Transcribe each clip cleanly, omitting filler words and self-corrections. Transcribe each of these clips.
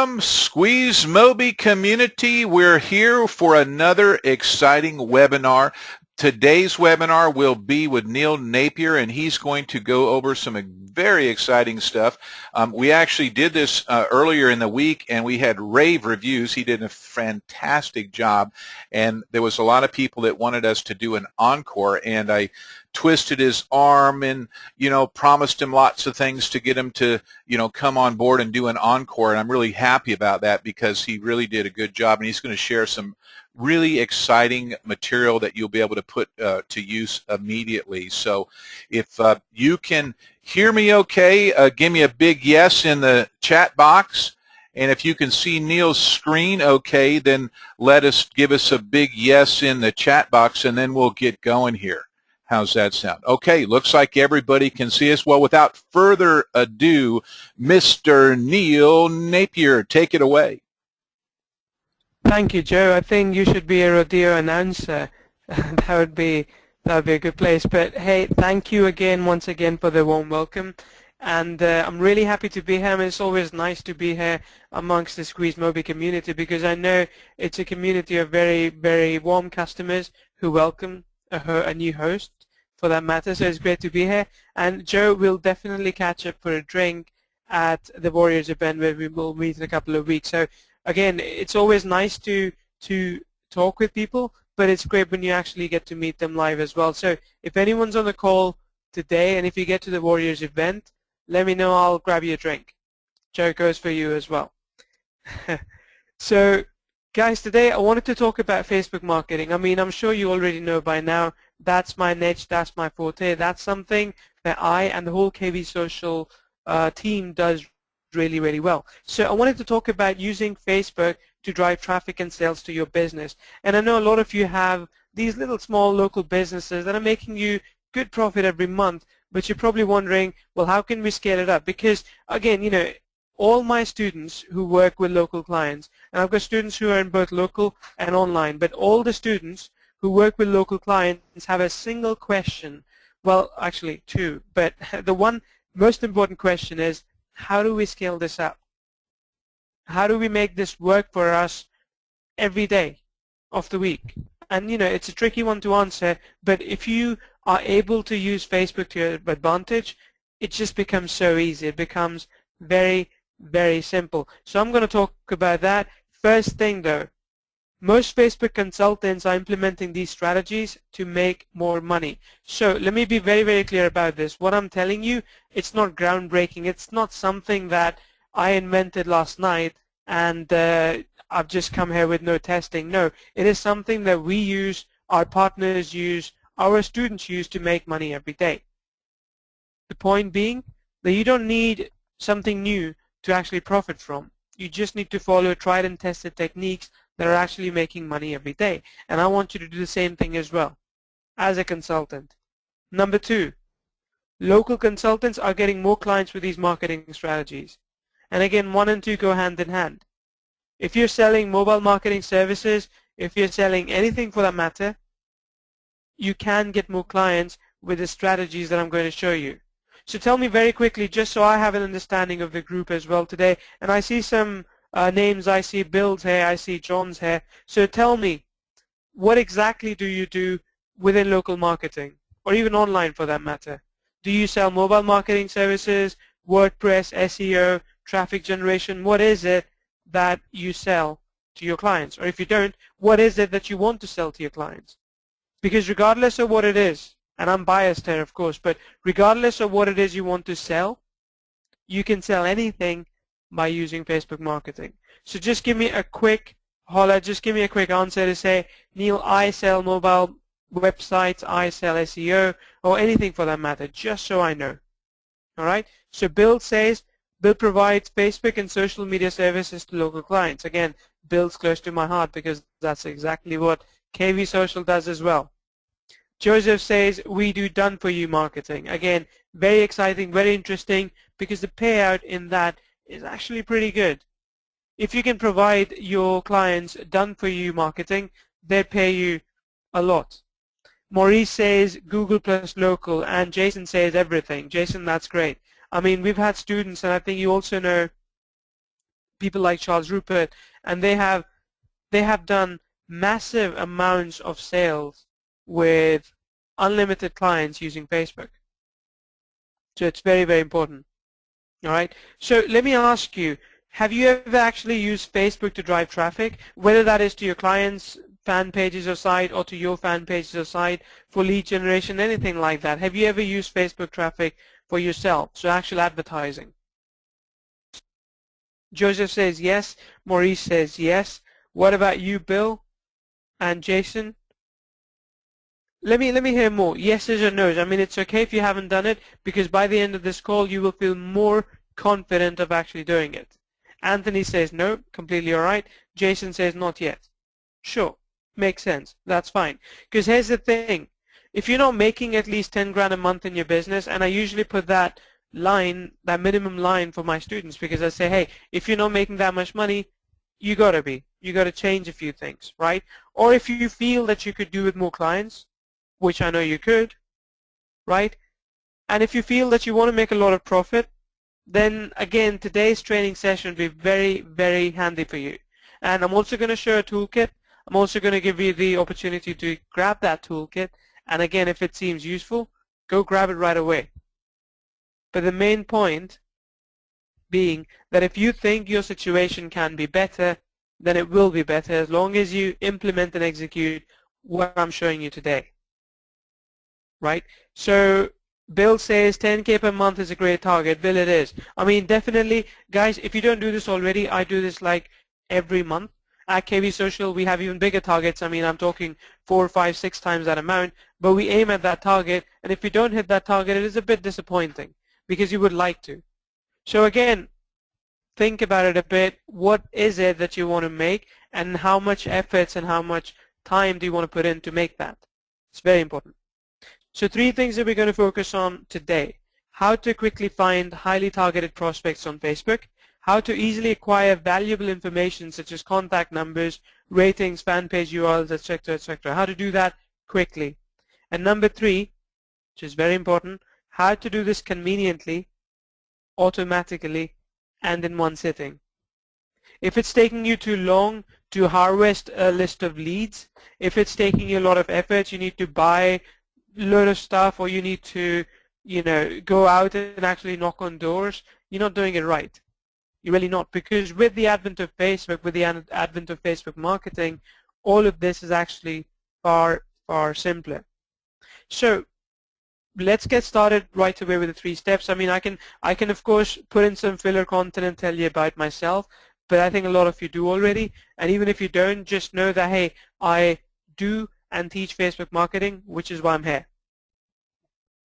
Welcome, Squeeze Moby community. We're here for another exciting webinar. Today's webinar will be with Neil Napier, and he's going to go over some very exciting stuff. We actually did this earlier in the week, and we had rave reviews. He did a fantastic job, and there was a lot of people that wanted us to do an encore, and I twisted his arm and, promised him lots of things to get him to, come on board and do an encore, and I'm really happy about that because he really did a good job, and he's going to share some really exciting material that you'll be able to put to use immediately. So if you can hear me okay, give me a big yes in the chat box. And if you can see Neil's screen okay, then give us a big yes in the chat box, and then we'll get going here. How's that sound? Okay, looks like everybody can see us. Well, without further ado, Mr. Neil Napier, take it away. Thank you, Joe. I think you should be a rodeo announcer. that would be a good place. But hey, thank you once again for the warm welcome. And I'm really happy to be here. I mean, it's always nice to be here amongst the Squeeze Moby community because I know it's a community of very, very warm customers who welcome a new host for that matter. So it's great to be here. And Joe will definitely catch up for a drink at the Warriors event where we will meet in a couple of weeks. So again, it's always nice to talk with people, but it's great when you actually get to meet them live as well. So if anyone's on the call today, and if you get to the Warriors event, let me know. I'll grab you a drink. Joe goes for you as well. So guys, today I wanted to talk about Facebook marketing. I mean, I'm sure you already know by now, that's my niche, that's my forte. That's something that I and the whole KV Social team does really, really well. So I wanted to talk about using Facebook to drive traffic and sales to your business. And I know a lot of you have these little small local businesses that are making you good profit every month, but you're probably wondering, well, how can we scale it up? Because again, all my students who work with local clients, and I've got students who are in both local and online, but all the students who work with local clients have a single question. Well, actually two, but the one most important question is, how do we scale this up? How do we make this work for us every day of the week? And it's a tricky one to answer, but if you are able to use Facebook to your advantage, it just becomes so easy. It becomes very, very simple. So I'm going to talk about that. First thing though, most Facebook consultants are implementing these strategies to make more money. So let me be very, very clear about this. What I'm telling you, it's not groundbreaking. It's not something that I invented last night and I've just come here with no testing. No, it is something that we use, our partners use, our students use to make money every day. The point being that you don't need something new to actually profit from. You just need to follow tried and tested techniques that are actually making money every day. And I want you to do the same thing as well as a consultant. Number two, local consultants are getting more clients with these marketing strategies. And again, 1 and 2 go hand in hand. If you're selling mobile marketing services, if you're selling anything for that matter, you can get more clients with the strategies that I'm going to show you. So tell me very quickly, just so I have an understanding of the group as well today, and I see some names, I see Bill's here, I see John's here. So tell me, what exactly do you do within local marketing, or even online for that matter? Do you sell mobile marketing services, WordPress, SEO, traffic generation? What is it that you sell to your clients? Or if you don't, what is it that you want to sell to your clients? Because regardless of what it is, and I'm biased here of course, but regardless of what it is you want to sell, you can sell anything by using Facebook marketing. So just give me a quick holler, just give me a quick answer to say, Neil, I sell mobile websites, I sell SEO, or anything for that matter, just so I know. Alright, so Bill says, Bill provides Facebook and social media services to local clients. Again, Bill's close to my heart because that's exactly what KV Social does as well. Joseph says, we do done-for-you marketing. Again, very exciting, very interesting, because the payout in that is actually pretty good. If you can provide your clients done-for-you marketing, they pay you a lot. Maurice says Google plus local, and Jason says everything. Jason, that's great. I mean, we've had students, and I think you also know people like Charles Rupert, and they have done massive amounts of sales with unlimited clients using Facebook. So it's very, very important. All right. So let me ask you, have you ever actually used Facebook to drive traffic, whether that is to your clients' fan pages or site or to your fan pages or site for lead generation, anything like that? Have you ever used Facebook traffic for yourself, so actual advertising? Joseph says yes. Maurice says yes. What about you, Bill and Jason? Let me hear more. Yeses or no's. I mean, it's okay if you haven't done it, because by the end of this call, you will feel more confident of actually doing it. Anthony says no, completely all right. Jason says not yet. Sure, makes sense. That's fine. Because here's the thing. If you're not making at least 10 grand a month in your business, and I usually put that line, that minimum line for my students, because I say, hey, if you're not making that much money, you got to be. You got to change a few things, right? Or if you feel that you could do with more clients, which I know you could, right? And if you feel that you want to make a lot of profit, then again, today's training session will be very, very handy for you. And I'm also going to show a toolkit. I'm also going to give you the opportunity to grab that toolkit. And again, if it seems useful, go grab it right away. But the main point being that if you think your situation can be better, then it will be better as long as you implement and execute what I'm showing you today. Right? So Bill says 10K per month is a great target. Bill, it is. I mean, definitely, guys, if you don't do this already, I do this like every month. At KV Social, we have even bigger targets. I mean, I'm talking 4, 5, 6 times that amount, but we aim at that target, and if you don't hit that target, it is a bit disappointing because you would like to. So again, think about it a bit. What is it that you want to make, and how much efforts and how much time do you want to put in to make that? It's very important. So 3 things that we're going to focus on today. How to quickly find highly targeted prospects on Facebook, how to easily acquire valuable information such as contact numbers, ratings, fan page URLs, etc., etc. How to do that quickly. And number 3, which is very important, how to do this conveniently, automatically, and in one sitting. If it's taking you too long to harvest a list of leads, if it's taking you a lot of effort, you need to buy load of stuff, or you need to, go out and actually knock on doors, you're not doing it right. You're really not, because with the advent of Facebook, with the advent of Facebook marketing, all of this is actually far, far simpler. So let's get started right away with the 3 steps. I mean, I can of course put in some filler content and tell you about myself, but I think a lot of you do already. And even if you don't, just know that, hey, I do and teach Facebook marketing, which is why I'm here.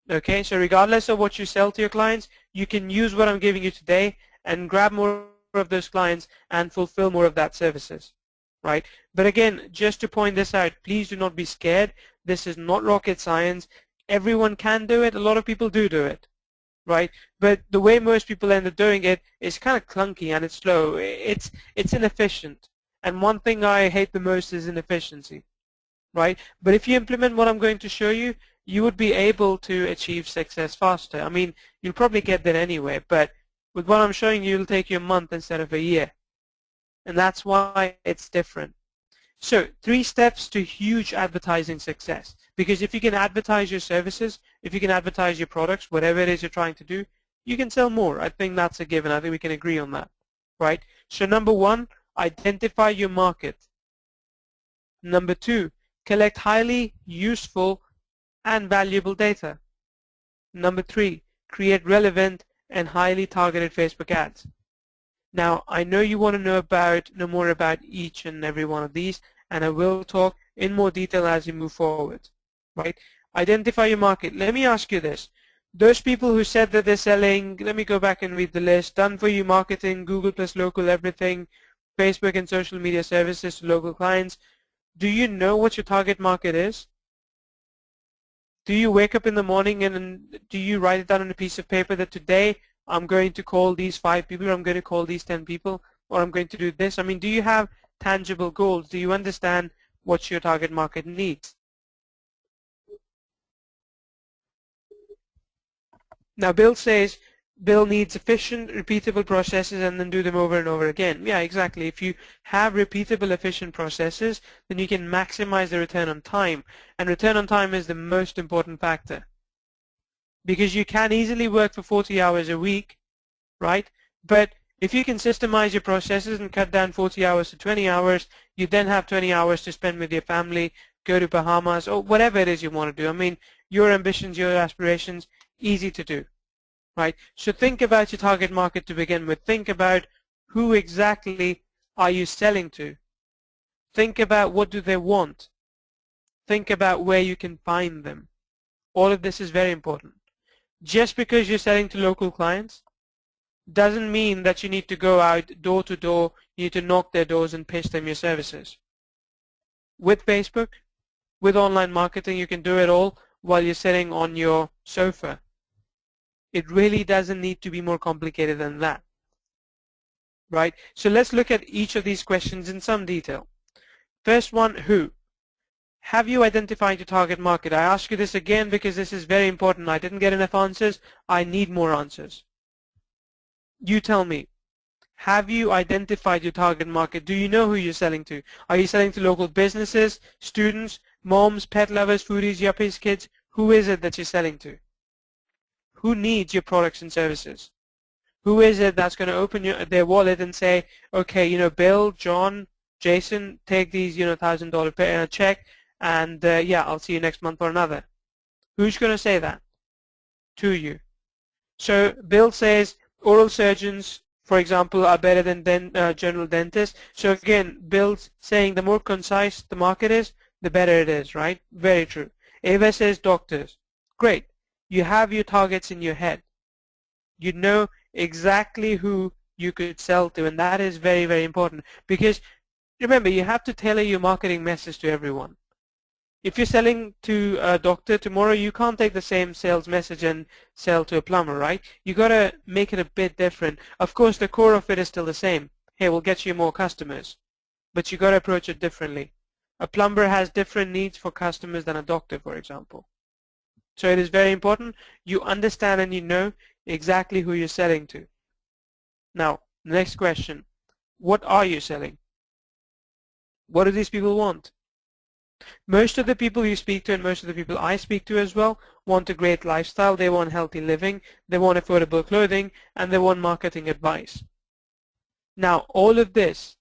Okay, so regardless of what you sell to your clients, you can use what I'm giving you today and grab more of those clients and fulfill more of that services, right? But again, just to point this out, please do not be scared. This is not rocket science. Everyone can do it. A lot of people do it, right? But the way most people end up doing it is kind of clunky and it's slow. It's inefficient. And one thing I hate the most is inefficiency, right? But if you implement what I'm going to show you, you would be able to achieve success faster. I mean, you'll probably get there anyway, but with what I'm showing you, it'll take you a month instead of a year. And that's why it's different. So 3 steps to huge advertising success. Because if you can advertise your services, if you can advertise your products, whatever it is you're trying to do, you can sell more. I think that's a given. I think we can agree on that, right? So number 1, identify your market. Number 2, collect highly useful and valuable data. Number 3, create relevant and highly targeted Facebook ads. Now, I know you want to know more about each and every one of these, and I will talk in more detail as we move forward, right? Identify your market. Let me ask you this. Those people who said that they're selling, let me go back and read the list, done for you marketing, Google plus local everything, Facebook and social media services to local clients. Do you know what your target market is? Do you wake up in the morning and do you write it down on a piece of paper that today I'm going to call these 5 people, or I'm going to call these 10 people, or I'm going to do this? I mean, do you have tangible goals? Do you understand what your target market needs? Now, Bill says, Bill needs efficient, repeatable processes and then do them over and over again. Yeah, exactly. If you have repeatable, efficient processes, then you can maximize the return on time. And return on time is the most important factor. Because you can easily work for 40 hours a week, right? But if you can systemize your processes and cut down 40 hours to 20 hours, you then have 20 hours to spend with your family, go to Bahamas, or whatever it is you want to do. I mean, your ambitions, your aspirations, easy to do. Right? So think about your target market to begin with. Think about who exactly are you selling to. Think about what do they want. Think about where you can find them. All of this is very important. Just because you're selling to local clients doesn't mean that you need to go out door to door, you need to knock their doors and pitch them your services. With Facebook, with online marketing, you can do it all while you're sitting on your sofa. It really doesn't need to be more complicated than that, right? So let's look at each of these questions in some detail. First one, who? Have you identified your target market? I ask you this again because this is very important. I didn't get enough answers. I need more answers. You tell me. Have you identified your target market? Do you know who you're selling to? Are you selling to local businesses, students, moms, pet lovers, foodies, yuppies, kids? Who is it that you're selling to? Who needs your products and services? Who is it that's going to open their wallet and say, okay, Bill, John, Jason, take these, $1,000 check, and yeah, I'll see you next month for another. Who's going to say that to you? So Bill says oral surgeons, for example, are better than general dentists. So again, Bill's saying the more concise the market is, the better it is, right? Very true. Ava says doctors. Great. You have your targets in your head. You know exactly who you could sell to, and that is very, very important. Because remember, you have to tailor your marketing message to everyone. If you're selling to a doctor tomorrow, you can't take the same sales message and sell to a plumber, right? You got to make it a bit different. Of course, the core of it is still the same. Hey, we'll get you more customers, but you got to approach it differently. A plumber has different needs for customers than a doctor, for example. So it is very important you understand and you know exactly who you're selling to. Now, next question. What are you selling? What do these people want? Most of the people you speak to, and most of the people I speak to as well, want a great lifestyle. They want healthy living, they want affordable clothing, and they want marketing advice. Now, all of this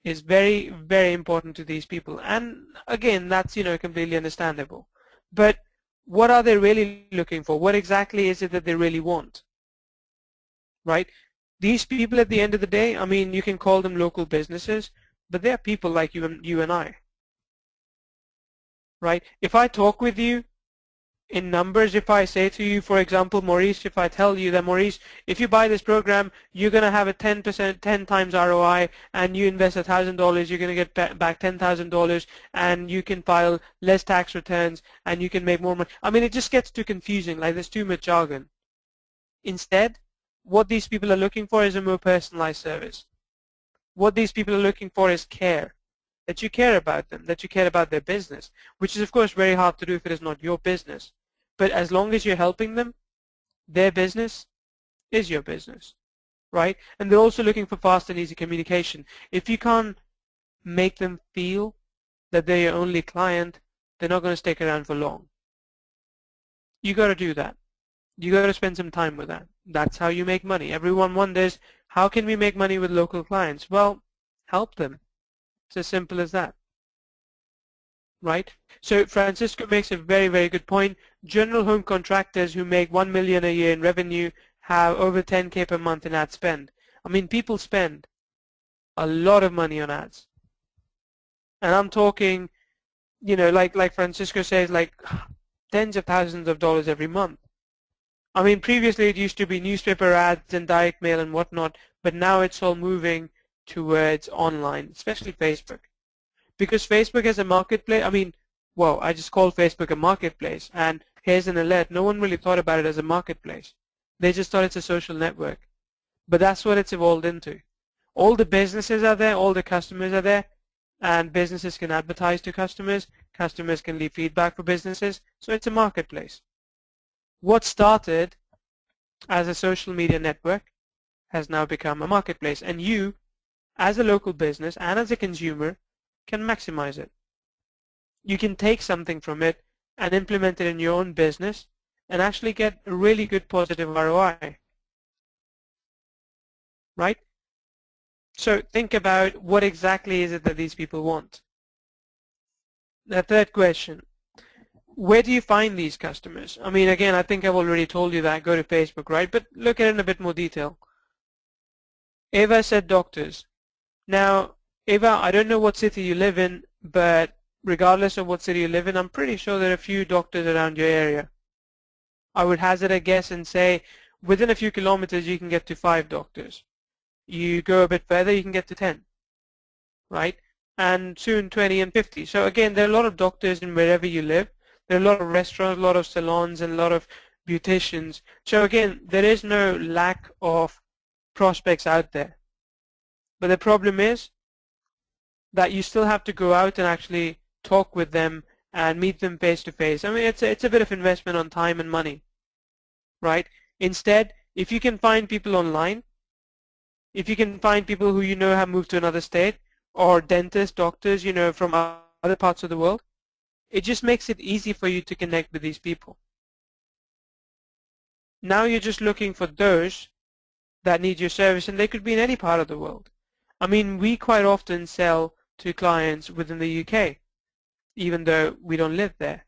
is very, very important to these people. And again, that's, completely understandable. But what are they really looking for? What exactly is it that they really want? Right? These people at the end of the day, I mean, you can call them local businesses, but they're people like you and I. Right? If I talk with you in numbers, if I say to you, for example, Maurice, if I tell you that, Maurice, if you buy this program, you're going to have a 10%, 10 times ROI, and you invest $1,000, you're going to get back $10,000, and you can file less tax returns, and you can make more money. I mean, it just gets too confusing, like there's too much jargon. Instead, what these people are looking for is a more personalized service. What these people are looking for is care. That you care about them, that you care about their business, which is of course very hard to do if it is not your business. But as long as you're helping them, their business is your business, right? And they're also looking for fast and easy communication. If you can't make them feel that they're your only client, they're not going to stick around for long. You got to do that. You got to spend some time with that. That's how you make money. Everyone wonders, how can we make money with local clients? Well, help them. It's as simple as that, right? So Francisco makes a very, very good point. General home contractors who make $1 million a year in revenue have over 10K per month in ad spend. I mean, people spend a lot of money on ads. And I'm talking, like Francisco says, like tens of thousands of dollars every month. I mean, previously it used to be newspaper ads and direct mail and whatnot, but now it's all moving towards online, especially Facebook. Because Facebook is a marketplace, I just call Facebook a marketplace, and here's an alert, no one really thought about it as a marketplace. They just thought it's a social network. But that's what it's evolved into. All the businesses are there, all the customers are there, and businesses can advertise to customers, customers can leave feedback for businesses, so it's a marketplace. What started as a social media network has now become a marketplace, and you as a local business and as a consumer can maximize it. You can take something from it and implement it in your own business and actually get a really good positive ROI, right? So think about what exactly is it that these people want. The third question, where do you find these customers? I mean, again, I think I've already told you that, go to Facebook, right? But look at it in a bit more detail. Eva said doctors. Now, Eva, I don't know what city you live in, but regardless of what city you live in, I'm pretty sure there are a few doctors around your area. I would hazard a guess and say within a few kilometers you can get to 5 doctors. You go a bit further, you can get to 10, right? And soon 20 and 50. So again, there are a lot of doctors in wherever you live. There are a lot of restaurants, a lot of salons, and a lot of beauticians. So again, there is no lack of prospects out there. But the problem is that you still have to go out and actually talk with them and meet them face to face. I mean, it's a bit of investment on time and money, right? Instead, if you can find people online, if you can find people who you know have moved to another state, or dentists, doctors, you know, from other parts of the world, it just makes it easy for you to connect with these people. Now you're just looking for those that need your service, and they could be in any part of the world. I mean, we quite often sell to clients within the UK, even though we don't live there.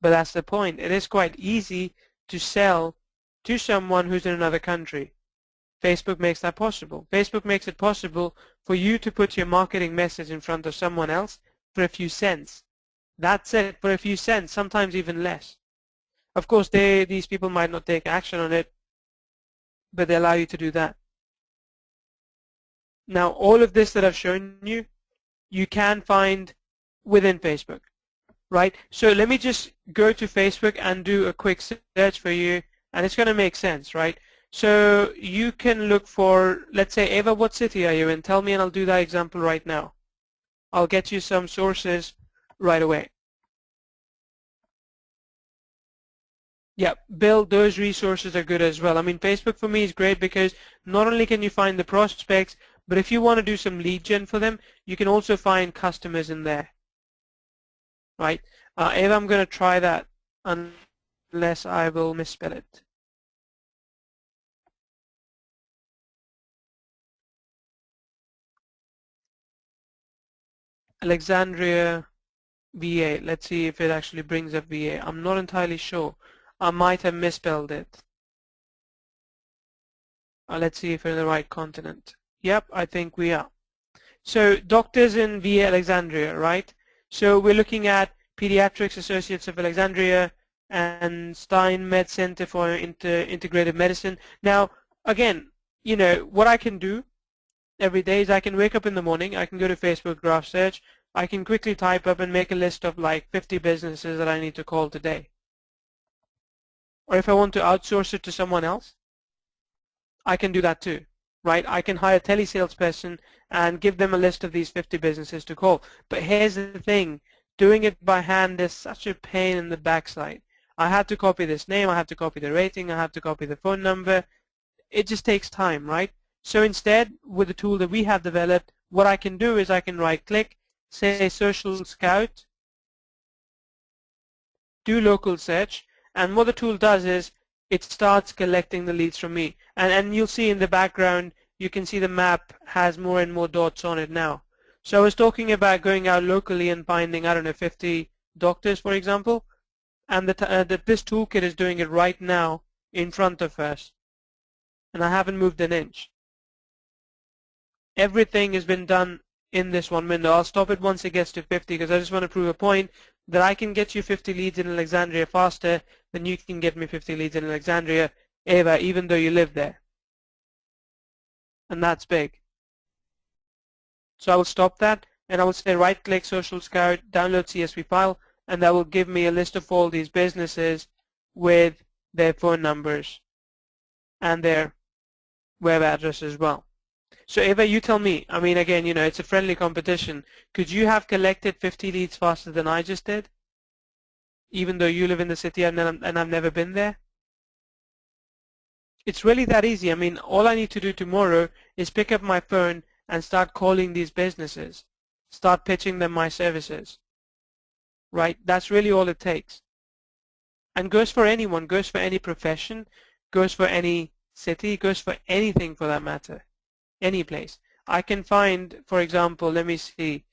But that's the point. It is quite easy to sell to someone who's in another country. Facebook makes that possible. Facebook makes it possible for you to put your marketing message in front of someone else for a few cents. That's it, for a few cents, sometimes even less. Of course, these people might not take action on it, but they allow you to do that. Now, all of this that I've shown you, you can find within Facebook, right? So let me just go to Facebook and do a quick search for you, and it's going to make sense, right? So you can look for, let's say, Eva, what city are you in? Tell me, and I'll do that example right now. I'll get you some sources right away. Yeah, Bill, those resources are good as well. I mean, Facebook for me is great because not only can you find the prospects, but if you want to do some lead gen for them, you can also find customers in there, right? Eva, I'm going to try that unless I will misspell it. Alexandria, VA. Let's see if it actually brings up VA. I'm not entirely sure. I might have misspelled it. Let's see if we're in the right continent. Yep, I think we are. So doctors in VA Alexandria, right? So we're looking at Pediatrics Associates of Alexandria and Stein Med Center for Integrative Medicine. Now, again, you know, what I can do every day is I can wake up in the morning, I can go to Facebook graph search, I can quickly type up and make a list of like 50 businesses that I need to call today. Or if I want to outsource it to someone else, I can do that too, right? I can hire a telesalesperson and give them a list of these 50 businesses to call. But here's the thing, doing it by hand is such a pain in the backside. I have to copy this name, I have to copy the rating, I have to copy the phone number. It just takes time, right? So instead, with the tool that we have developed, what I can do is I can right-click, say Social Scout, do local search, and what the tool does is it starts collecting the leads from me. And you'll see in the background, you can see the map has more and more dots on it now. So I was talking about going out locally and finding, I don't know, 50 doctors, for example, and this toolkit is doing it right now in front of us, and I haven't moved an inch. Everything has been done in this one window. I'll stop it once it gets to 50 because I just want to prove a point that I can get you 50 leads in Alexandria faster than you can get me 50 leads in Alexandria, Eva, even though you live there. And that's big. So I will stop that and I will say right click Social Scout, download CSV file, and that will give me a list of all these businesses with their phone numbers and their web address as well. So Eva, you tell me, I mean, again, you know, it's a friendly competition. Could you have collected 50 leads faster than I just did? Even though you live in the city and I've never been there? It's really that easy. I mean, all I need to do tomorrow is pick up my phone and start calling these businesses, start pitching them my services, right? That's really all it takes. And goes for anyone, goes for any profession, goes for any city, goes for anything for that matter, any place. I can find, for example, let me see,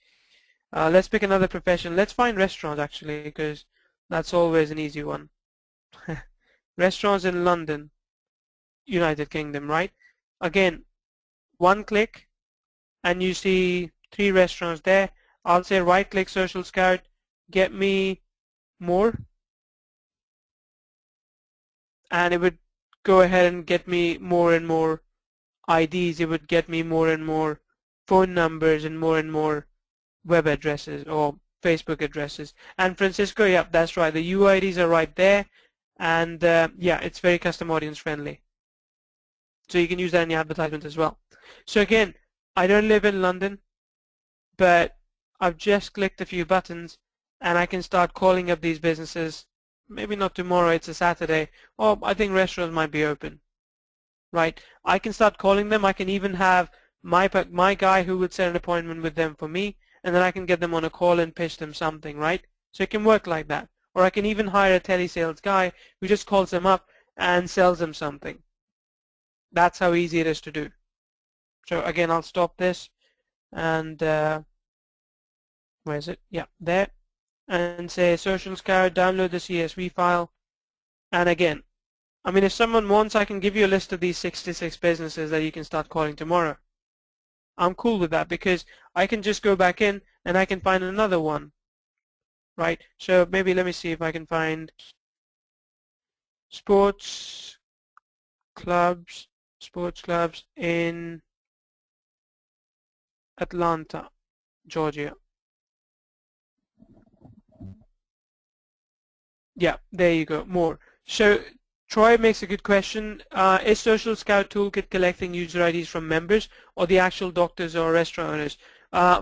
let's pick another profession. Let's find restaurants actually, because that's always an easy one. Restaurants in London, United Kingdom, right? Again, one click and you see 3 restaurants there. I'll say right click Social Scout, get me more, and it would go ahead and get me more and more IDs. It would get me more and more phone numbers and more web addresses or Facebook addresses. And Francisco, yeah, that's right. The UIDs are right there, and yeah, it's very custom audience friendly. So you can use that in your advertisement as well. So again, I don't live in London, but I've just clicked a few buttons and I can start calling up these businesses. Maybe not tomorrow, it's a Saturday, or I think restaurants might be open, right? I can start calling them. I can even have my guy who would set an appointment with them for me, and then I can get them on a call and pitch them something, right? So it can work like that. Or I can even hire a telesales guy who just calls them up and sells them something. That's how easy it is to do. So again, I'll stop this and where is it? Yeah, there. And say Social Scout, download the CSV file. And again, I mean, if someone wants, I can give you a list of these 66 businesses that you can start calling tomorrow. I'm cool with that because I can just go back in and I can find another one, right? So maybe let me see if I can find sports clubs in Atlanta, Georgia. Yeah, there you go, more. So Troy makes a good question. Is Social Scout Toolkit collecting user IDs from members or the actual doctors or restaurant owners?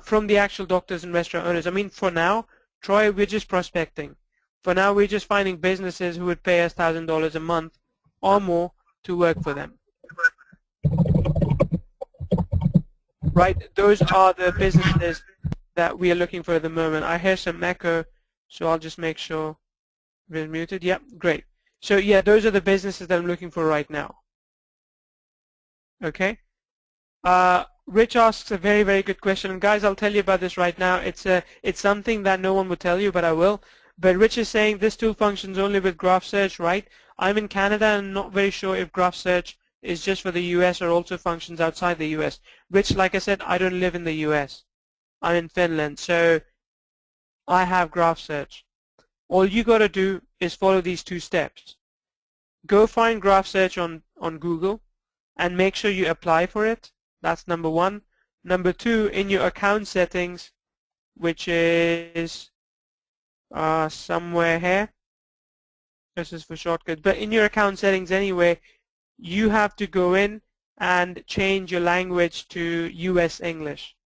From the actual doctors and restaurant owners. I mean, for now, Troy, we're just prospecting. For now, we're just finding businesses who would pay us $1,000 a month or more to work for them. Right? Those are the businesses that we are looking for at the moment. I hear some echo, so I'll just make sure we're muted. Yep, great. So yeah, those are the businesses that I'm looking for right now. Okay. Rich asks a very, very good question. And guys, I'll tell you about this right now. It's something that no one would tell you, but I will. But Rich is saying this tool functions only with graph search, right? I'm in Canada and not very sure if graph search is just for the US or also functions outside the US. Rich, like I said, I don't live in the US. I'm in Finland, so I have graph search. All you got to do is follow these 2 steps. Go find graph search on Google and make sure you apply for it. That's number 1. Number 2, in your account settings, which is somewhere here. This is for shortcuts. But in your account settings anyway, you have to go in and change your language to US English.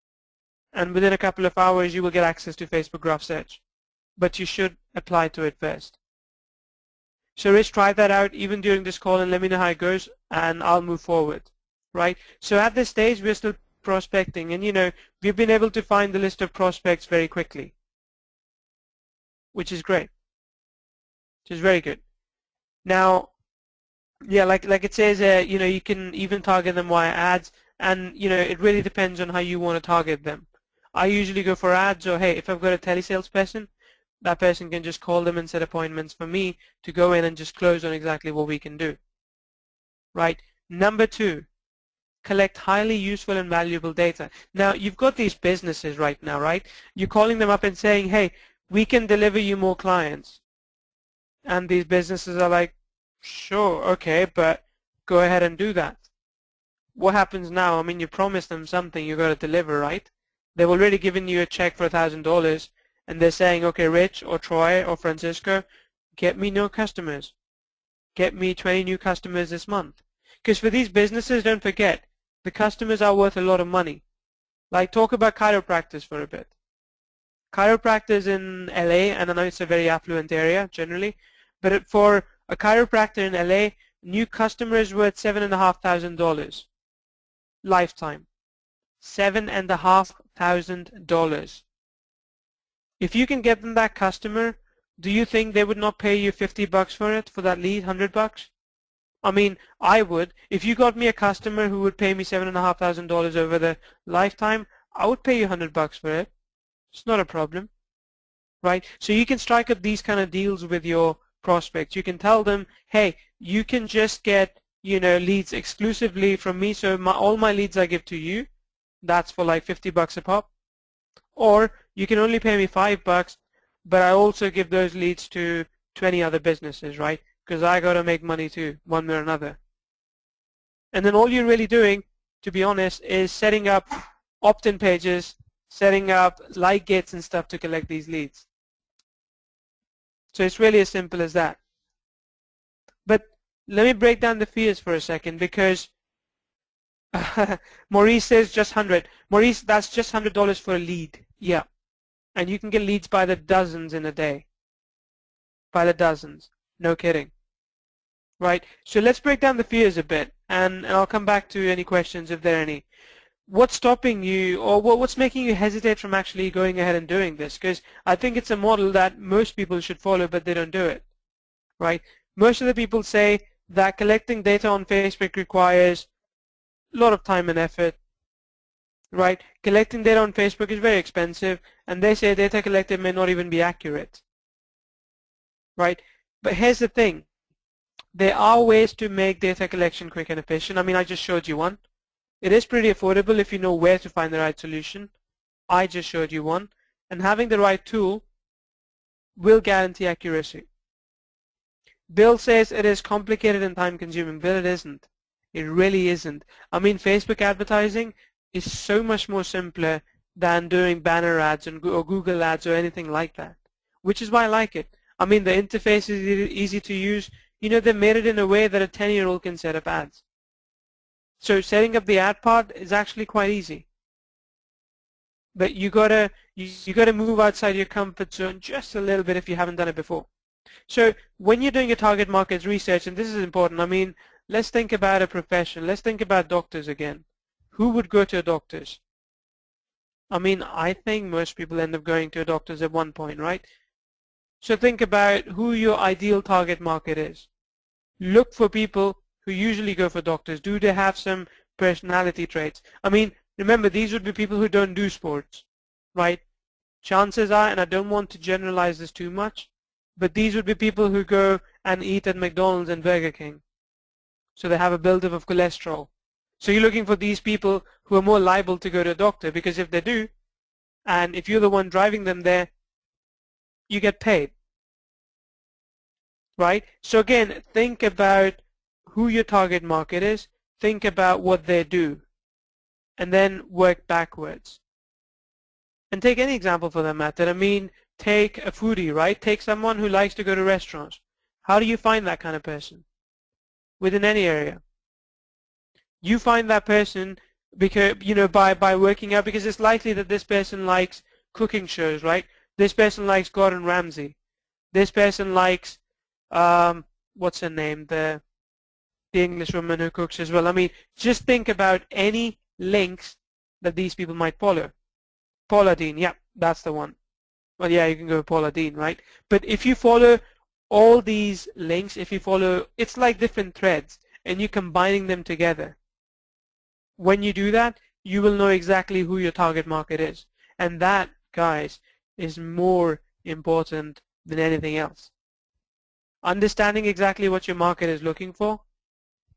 And within a couple of hours, you will get access to Facebook graph search. But you should apply to it first. So Rich, try that out even during this call and let me know how it goes and I'll move forward, right? So at this stage, we're still prospecting and, you know, we've been able to find the list of prospects very quickly, which is great, which is very good. Now, yeah, like it says, you know, you can even target them via ads and, you know, it really depends on how you want to target them. I usually go for ads or, hey, if I've got a telesales person, that person can just call them and set appointments for me to go in and just close on exactly what we can do. Right? Number 2, collect highly useful and valuable data. Now, you've got these businesses right now, right? You're calling them up and saying, hey, we can deliver you more clients. And these businesses are like, sure, okay, but go ahead and do that. What happens now? I mean, you promised them something, you got to deliver, right? They've already given you a check for $1,000. And they're saying, okay, Rich or Troy or Francisco, get me new customers. Get me 20 new customers this month. Because for these businesses, don't forget, the customers are worth a lot of money. Like, talk about chiropractors for a bit. Chiropractors in LA, and I know it's a very affluent area generally, but for a chiropractor in LA, new customer is worth $7,500 lifetime. $7,500. If you can get them that customer, do you think they would not pay you $50 for it, for that lead, $100? I mean, I would. If you got me a customer who would pay me $7,500 over the lifetime, I would pay you $100 for it. It's not a problem, right? So you can strike up these kind of deals with your prospects. You can tell them, hey, you can just get, leads exclusively from me. So all my leads I give to you, that's for like $50 a pop. Or you can only pay me $5, but I also give those leads to 20 other businesses, right? Because I got to make money too, one way or another. And then all you're really doing, to be honest, is setting up opt-in pages, setting up like gates and stuff to collect these leads. So it's really as simple as that. But let me break down the fears for a second, because Maurice says just 100. Maurice, that's just $100 for a lead. Yeah. And you can get leads by the dozens in a day. By the dozens. No kidding. Right? So let's break down the fears a bit, and I'll come back to any questions if there are any. What's stopping you, or what's making you hesitate from actually going ahead and doing this? Because I think it's a model that most people should follow, but they don't do it. Right? Most of the people say that collecting data on Facebook requires a lot of time and effort. Right? Collecting data on Facebook is very expensive, and they say data collected may not even be accurate. Right? But here's the thing. There are ways to make data collection quick and efficient. I mean, I just showed you one. It is pretty affordable if you know where to find the right solution. I just showed you one. And having the right tool will guarantee accuracy. Bill says it is complicated and time-consuming. Bill, it isn't. It really isn't. I mean, Facebook advertising is so much more simpler than doing banner ads or Google ads or anything like that, which is why I like it. I mean, the interface is easy to use. They made it in a way that a 10-year-old can set up ads. So setting up the ad part is actually quite easy. But you gotta move outside your comfort zone just a little bit if you haven't done it before. So when you're doing your target market research, and this is important, I mean, let's think about a profession. Let's think about doctors again. Who would go to a doctor's? I mean, I think most people end up going to a doctor's at one point, right? So think about who your ideal target market is. Look for people who usually go for doctors. Do they have some personality traits? I mean, remember, these would be people who don't do sports, right? Chances are, and I don't want to generalize this too much, but these would be people who go and eat at McDonald's and Burger King. So they have a buildup of cholesterol. So you're looking for these people who are more liable to go to a doctor, because if they do, and if you're the one driving them there, you get paid. Right? So again, think about who your target market is, think about what they do, and then work backwards. And take any example for that matter. I mean, take a foodie, right? Take someone who likes to go to restaurants. How do you find that kind of person? Within any area. You find that person because, by working out, because it's likely that this person likes cooking shows, right? This person likes Gordon Ramsay. This person likes, what's her name? The English woman who cooks as well. I mean, just think about any links that these people might follow. Paula Deen, yeah, that's the one. Well, yeah, you can go with Paula Deen, right? But if you follow all these links, it's like different threads, and you're combining them together. When you do that, you will know exactly who your target market is. And that, guys, is more important than anything else. Understanding exactly what your market is looking for,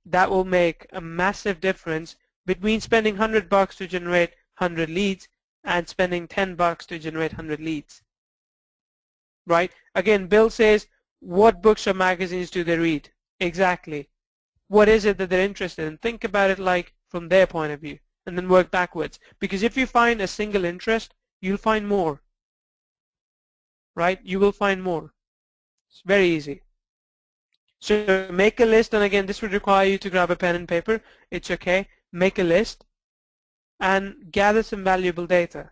that will make a massive difference between spending $100 to generate 100 leads and spending $10 to generate 100 leads. Right? Again, Bill says, what books or magazines do they read? Exactly. What is it that they're interested in? Think about it like from their point of view, and then work backwards. Because if you find a single interest, you'll find more. Right? You will find more. It's very easy. So make a list, and again, this would require you to grab a pen and paper. It's okay. Make a list and gather some valuable data.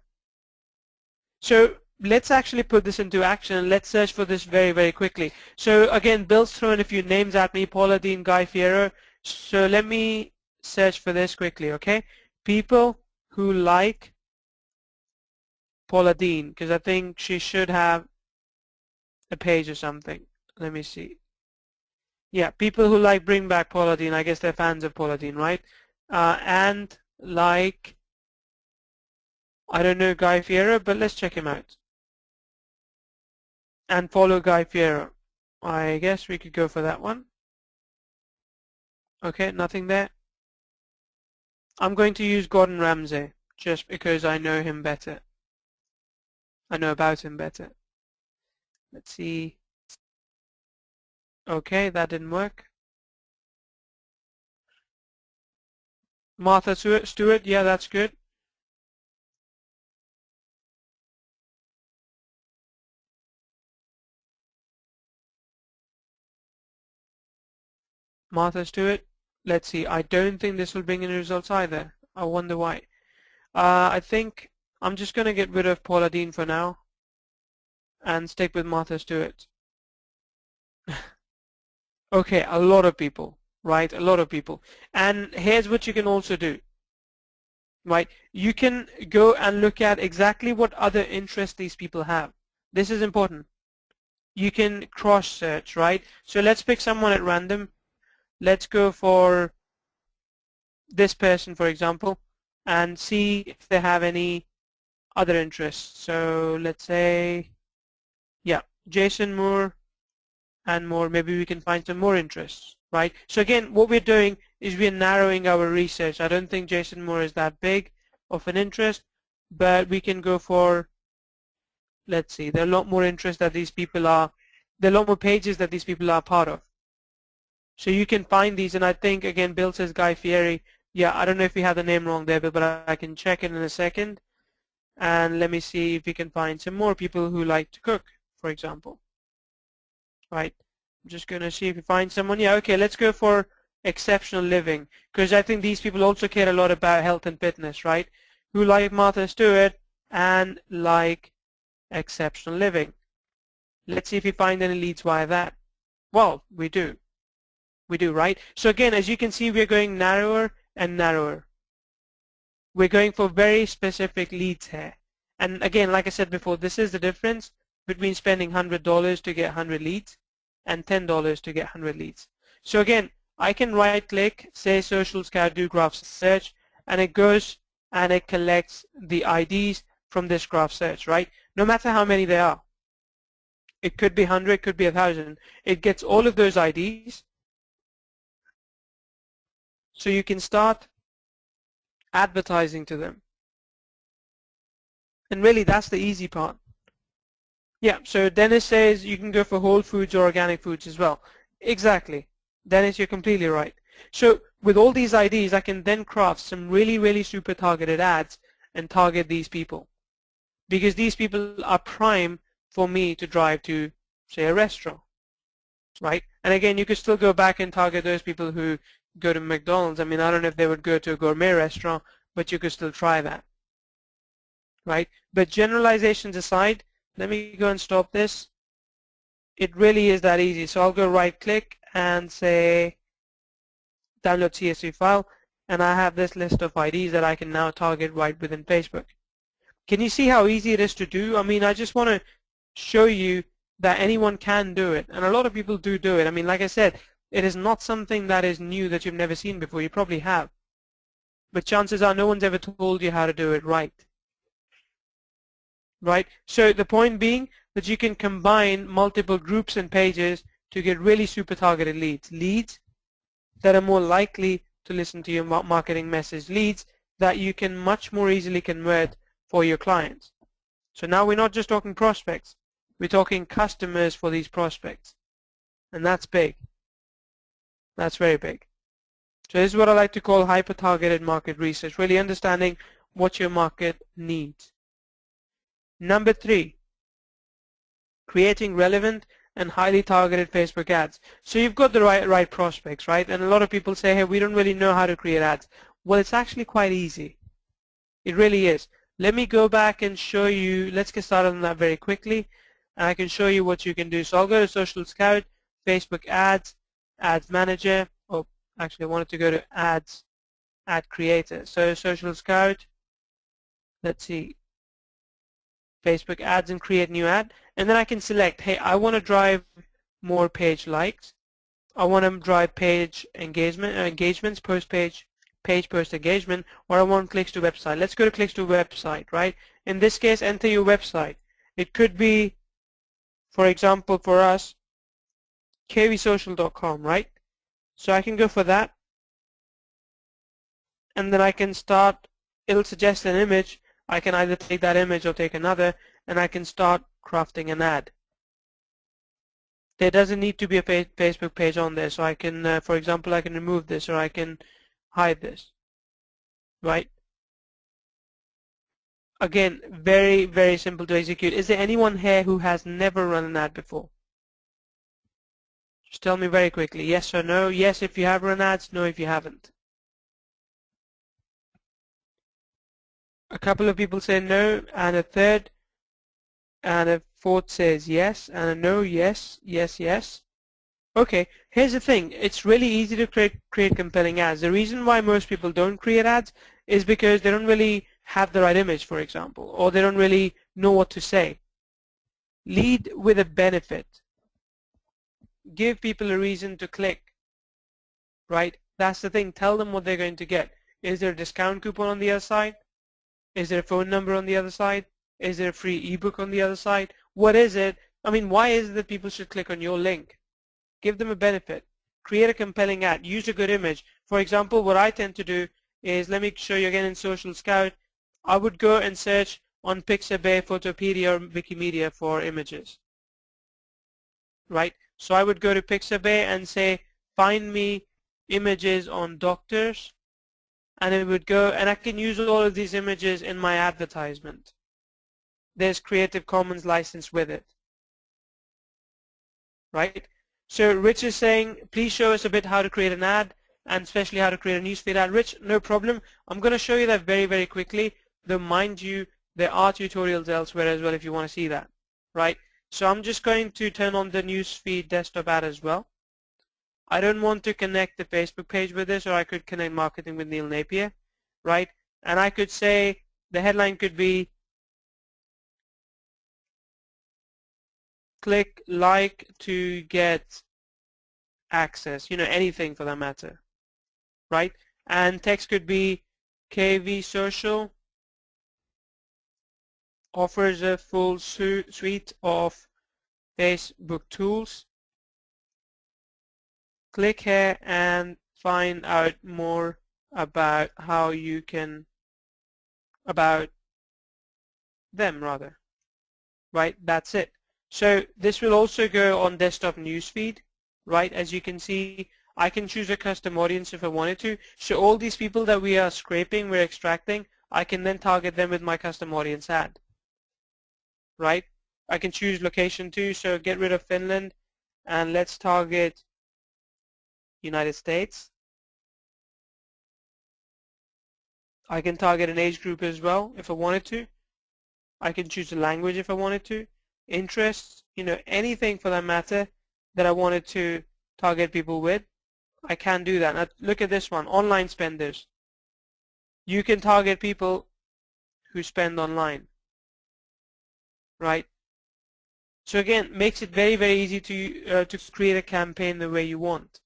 So let's actually put this into action and let's search for this very, very quickly. So again, Bill's thrown a few names at me, Paula Deen, Guy Fiero. So let me search for this quickly, okay? People who like Paula Deen, because I think she should have a page or something. Let me see. Yeah, people who like Bring Back Paula Deen, I guess they're fans of Paula Deen, right? And like, I don't know Guy Fiero, but let's check him out. And follow Guy Fiero. I guess we could go for that one. Okay, nothing there. I'm going to use Gordon Ramsay just because I know him better. I know about him better. Let's see. Okay, that didn't work. Martha Stewart, yeah, that's good. Martha Stewart. Let's see. I don't think this will bring any results either. I wonder why. I think I'm just going to get rid of Paula Deen for now and stick with Martha Stewart. Okay, a lot of people, right? A lot of people. And here's what you can also do, right? You can go and look at exactly what other interests these people have. This is important. You can cross-search, right? So let's pick someone at random. Let's go for this person, for example, and see if they have any other interests. So let's say, yeah, Jason Moore and more. Maybe we can find some more interests, right? So again, what we're doing is we're narrowing our research. I don't think Jason Moore is that big of an interest, but we can go for, let's see, there are a lot more interests that these people are, there are a lot more pages that these people are part of. So you can find these, and I think, again, Bill says Guy Fieri. Yeah, I don't know if we have the name wrong there, but I can check it in a second. And let me see if we can find some more people who like to cook, for example. Right. I'm just going to see if we find someone. Yeah, okay, let's go for exceptional living, because I think these people also care a lot about health and fitness, right? Who like Martha Stewart and like exceptional living. Let's see if we find any leads via that. Well, we do. We do, right? So again, as you can see, we're going narrower and narrower. We're going for very specific leads here. And again, like I said before, this is the difference between spending $100 to get 100 leads and $10 to get 100 leads. So again, I can right-click, say Social Scout, do graph search, and it goes and it collects the IDs from this graph search, right? No matter how many there are. It could be 100, it could be 1,000. It gets all of those IDs. So you can start advertising to them. And really, that's the easy part. Yeah, so Dennis says you can go for whole foods or organic foods as well. Exactly. Dennis, you're completely right. So with all these IDs, I can then craft some really, really super targeted ads and target these people. Because these people are prime for me to drive to, say, a restaurant. Right? And again, you could still go back and target those people who go to McDonald's. I mean, I don't know if they would go to a gourmet restaurant, but you could still try that. Right? But generalizations aside, let me go and stop this. It really is that easy. So I'll go right click and say download CSV file, and I have this list of IDs that I can now target right within Facebook. Can you see how easy it is to do? I mean, I just want to show you that anyone can do it, and a lot of people do it. I mean, like I said, it is not something that is new that you've never seen before. You probably have, but chances are no one's ever told you how to do it right. Right? So the point being that you can combine multiple groups and pages to get really super targeted leads. Leads that are more likely to listen to your marketing message. Leads that you can much more easily convert for your clients. So now we're not just talking prospects. We're talking customers for these prospects. And that's big. That's very big. So this is what I like to call hyper-targeted market research, really understanding what your market needs. Number 3, creating relevant and highly targeted Facebook ads. So you've got the right prospects, right? And a lot of people say, hey, we don't really know how to create ads. Well, it's actually quite easy. It really is. Let me go back and show you. Let's get started on that very quickly, and I can show you what you can do. So I'll go to Social Scout, Facebook Ads, Ads Manager. Oh, actually, I wanted to go to Ads, Ad Creator. So Social Scout. Let's see, Facebook Ads, and create new ad, and then I can select. Hey, I want to drive more page likes. I want to drive page engagements, page post engagement, or I want clicks to website. Let's go to clicks to website, right? In this case, enter your website. It could be, for example, for us, kvsocial.com, right? So I can go for that, and then I can start. It'll suggest an image. I can either take that image or take another, and I can start crafting an ad. There doesn't need to be a Facebook page on there, so I can, for example, I can remove this or I can hide this, right? Again, very, very simple to execute. Is there anyone here who has never run an ad before? Just tell me very quickly, yes or no. Yes if you have run ads, no if you haven't. A couple of people say no, and a third, and a fourth says yes, and a no, yes, yes, yes. Okay, here's the thing. It's really easy to create compelling ads. The reason why most people don't create ads is because they don't really have the right image, for example, or they don't really know what to say. Lead with a benefit. Give people a reason to click, right? That's the thing. Tell them what they're going to get. Is there a discount coupon on the other side? Is there a phone number on the other side? Is there a free ebook on the other side? What is it? I mean, why is it that people should click on your link? Give them a benefit. Create a compelling ad. Use a good image. For example, what I tend to do is, let me show you again in Social Scout, I would go and search on Pixabay, Photopedia, or Wikimedia for images. Right? So I would go to Pixabay and say, find me images on doctors, and it would go, and I can use all of these images in my advertisement. There's Creative Commons license with it. Right? So Rich is saying, please show us a bit how to create an ad, and especially how to create a newsfeed ad. Rich, no problem. I'm going to show you that very, very quickly. Though mind you, there are tutorials elsewhere as well if you want to see that. Right? So I'm just going to turn on the newsfeed desktop ad as well. I don't want to connect the Facebook page with this, or I could connect marketing with Neil Napier. Right? And I could say, the headline could be, click like to get access, anything for that matter, right? And text could be, KV Social offers a full suite of Facebook tools. Click here and find out more about how you can, about them rather, right? That's it. So this will also go on desktop newsfeed, right? As you can see, I can choose a custom audience if I wanted to. So all these people that we are scraping, we're extracting, I can then target them with my custom audience ad, right? I can choose location too, so get rid of Finland and let's target United States. I can target an age group as well if I wanted to. I can choose a language if I wanted to. Interests, anything for that matter that I wanted to target people with, I can do that. Now look at this one, online spenders. You can target people who spend online, right? So again, makes it very, very easy to create a campaign the way you want.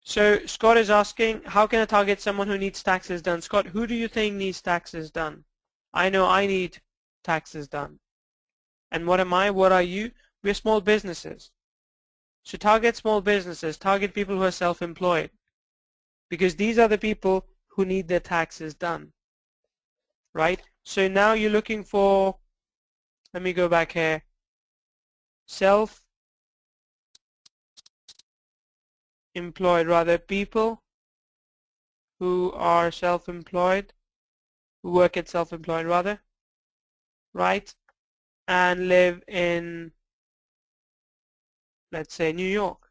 So Scott is asking, how can I target someone who needs taxes done? Scott, who do you think needs taxes done? I know I need taxes done. And what am I? What are you? We're small businesses. So target small businesses, target people who are self-employed, because these are the people who need their taxes done, right? So now you're looking for, let me go back here, self-employed, rather, people who are self-employed, who work at self-employed rather, right? And live in, let's say, New York.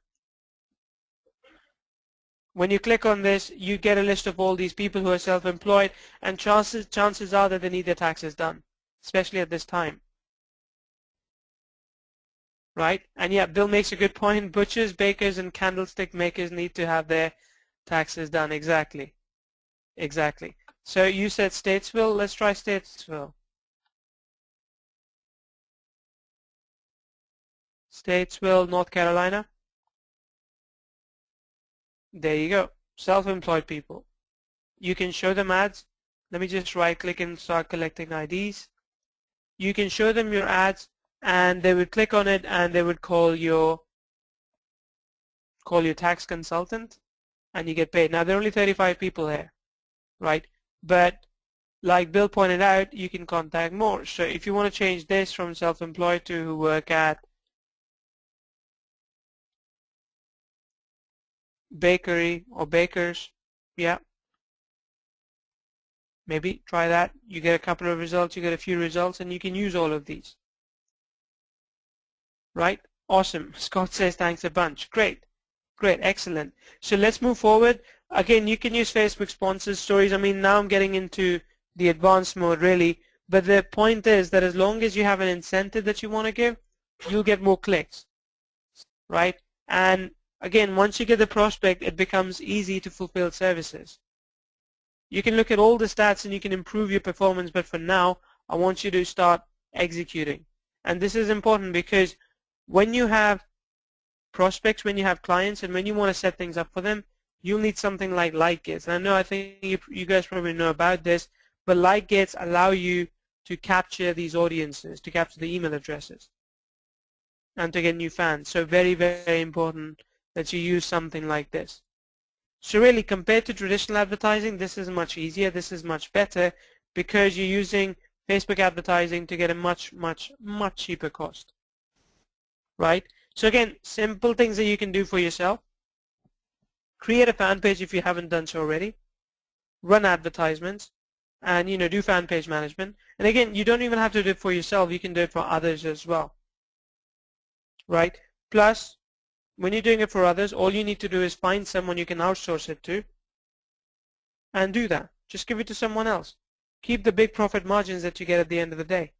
When you click on this, you get a list of all these people who are self-employed, and chances are that they need their taxes done, especially at this time. Right? And yeah, Bill makes a good point. Butchers, bakers, and candlestick makers need to have their taxes done. Exactly. Exactly. So you said Statesville. Let's try Statesville. Statesville, North Carolina. There you go. Self-employed people. You can show them ads. Let me just right-click and start collecting IDs. You can show them your ads, and they would click on it, and they would call your tax consultant, and you get paid. Now there are only 35 people here, right? But like Bill pointed out, you can contact more. So if you want to change this from self-employed to who work at bakery or bakers, yeah, maybe try that. You get a couple of results, you get a few results, and you can use all of these. Right? Awesome. Scott says thanks a bunch. Great. Great. Excellent. So let's move forward. Again, you can use Facebook sponsors, stories. I mean, now I'm getting into the advanced mode really, but the point is that as long as you have an incentive that you want to give, you'll get more clicks. Right? And again, once you get the prospect, it becomes easy to fulfill services. You can look at all the stats and you can improve your performance, but for now, I want you to start executing. And this is important because when you have prospects, when you have clients, and when you want to set things up for them, you'll need something like like gates. And I think you guys probably know about this, but like gates allow you to capture these audiences, to capture the email addresses, and to get new fans. So very, very important that you use something like this. So really, compared to traditional advertising, this is much easier. This is much better because you're using Facebook advertising to get a much, much, much cheaper cost. Right? So again, simple things that you can do for yourself. Create a fan page if you haven't done so already. Run advertisements, and do fan page management. And again, you don't even have to do it for yourself. You can do it for others as well. Right? Plus, when you're doing it for others, all you need to do is find someone you can outsource it to and do that. Just give it to someone else. Keep the big profit margins that you get at the end of the day.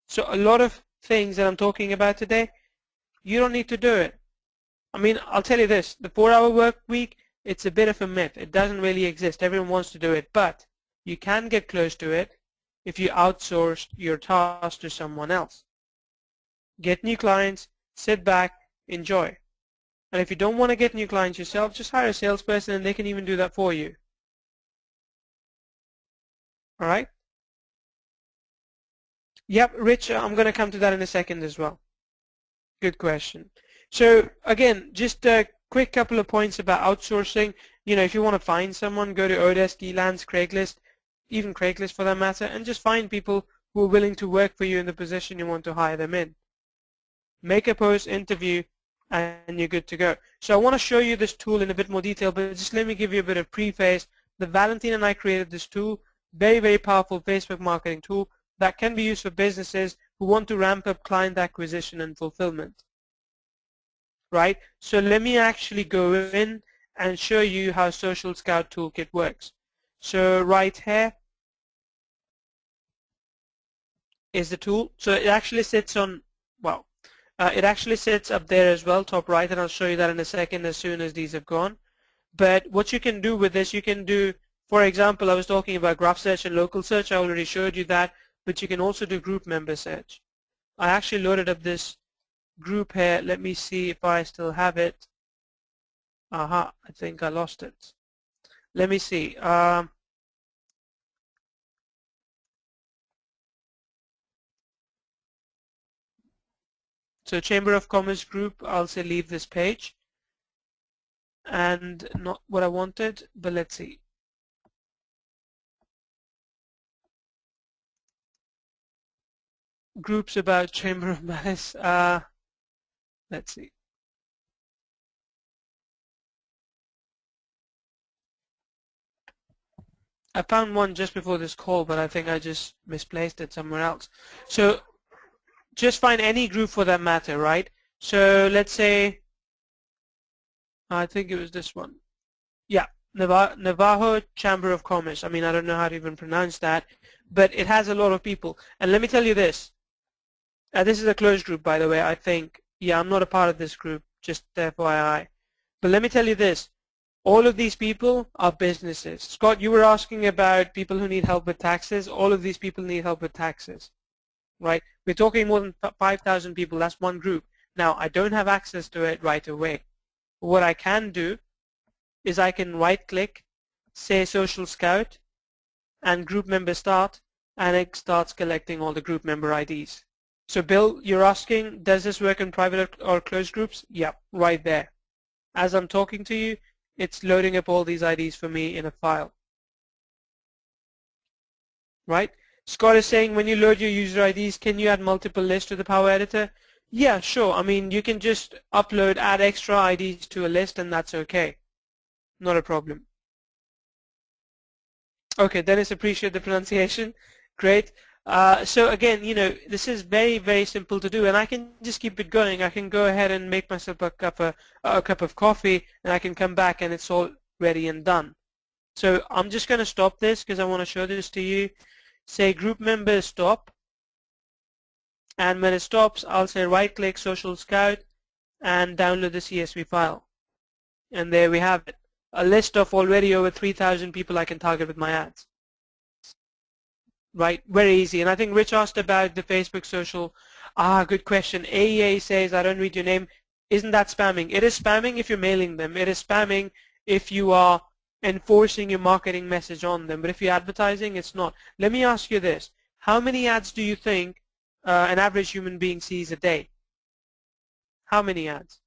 So a lot of things that I'm talking about today, you don't need to do it. I mean, I'll tell you this, the 4-hour work week, it's a bit of a myth. It doesn't really exist. Everyone wants to do it, but you can get close to it if you outsource your task to someone else. Get new clients, sit back, enjoy. And if you don't want to get new clients yourself, just hire a salesperson and they can even do that for you. All right? Yep, Rich, I'm going to come to that in a second as well. Good question. So again, just a quick couple of points about outsourcing. If you want to find someone, go to Odesk, Elance, Craigslist, even Craigslist for that matter, and just find people who are willing to work for you in the position you want to hire them in. Make a post, interview, and you're good to go. So I want to show you this tool in a bit more detail, but just let me give you a bit of preface. The Valentine and I created this tool, very, very powerful Facebook marketing tool that can be used for businesses who want to ramp up client acquisition and fulfillment. Right? So let me actually go in and show you how Social Scout Toolkit works. So right here is the tool. So it actually sits on, well, it actually sits up there as well, top right, and I'll show you that in a second as soon as these have gone. But what you can do with this, you can do, for example, I was talking about graph search and local search. I already showed you that, but you can also do group member search. I actually loaded up this group here. Let me see if I still have it. Aha, I think I lost it. Let me see. So Chamber of Commerce group, I'll say leave this page. And not what I wanted, but let's see. Groups about Chamber of Malice. Let's see. I found one just before this call, but I think I just misplaced it somewhere else. So just find any group for that matter, right? So let's say I think it was this one. Yeah, Navajo Chamber of Commerce. I mean, I don't know how to even pronounce that, but it has a lot of people. And let me tell you this. This is a closed group, by the way, I think. Yeah, I'm not a part of this group, just FYI. But let me tell you this. All of these people are businesses. Scott, you were asking about people who need help with taxes. All of these people need help with taxes, right? We're talking more than 5,000 people. That's one group. Now, I don't have access to it right away. What I can do is I can right-click, say Social Scout, and Group Member Start, and it starts collecting all the group member IDs. So Bill, you're asking, does this work in private or closed groups? Yep, right there. As I'm talking to you, it's loading up all these IDs for me in a file. Right? Scott is saying when you load your user IDs, can you add multiple lists to the Power Editor? Yeah, sure. I mean, you can just add extra IDs to a list and that's okay. Not a problem. Okay, Dennis, appreciate the pronunciation. Great. So again, this is very, very simple to do, and I can just keep it going. I can go ahead and make myself a cup of coffee, and I can come back, and it's all ready and done. So I'm just going to stop this because I want to show this to you. Say group member stop, and when it stops, I'll say right-click Social Scout and download the CSV file. And there we have it. A list of already over 3,000 people I can target with my ads. Right, very easy. And I think Rich asked about the Facebook social. Good question. AEA says, I don't read your name. Isn't that spamming? It is spamming if you're mailing them. It is spamming if you are enforcing your marketing message on them. But if you're advertising, it's not. Let me ask you this. How many ads do you think an average human being sees a day? How many ads?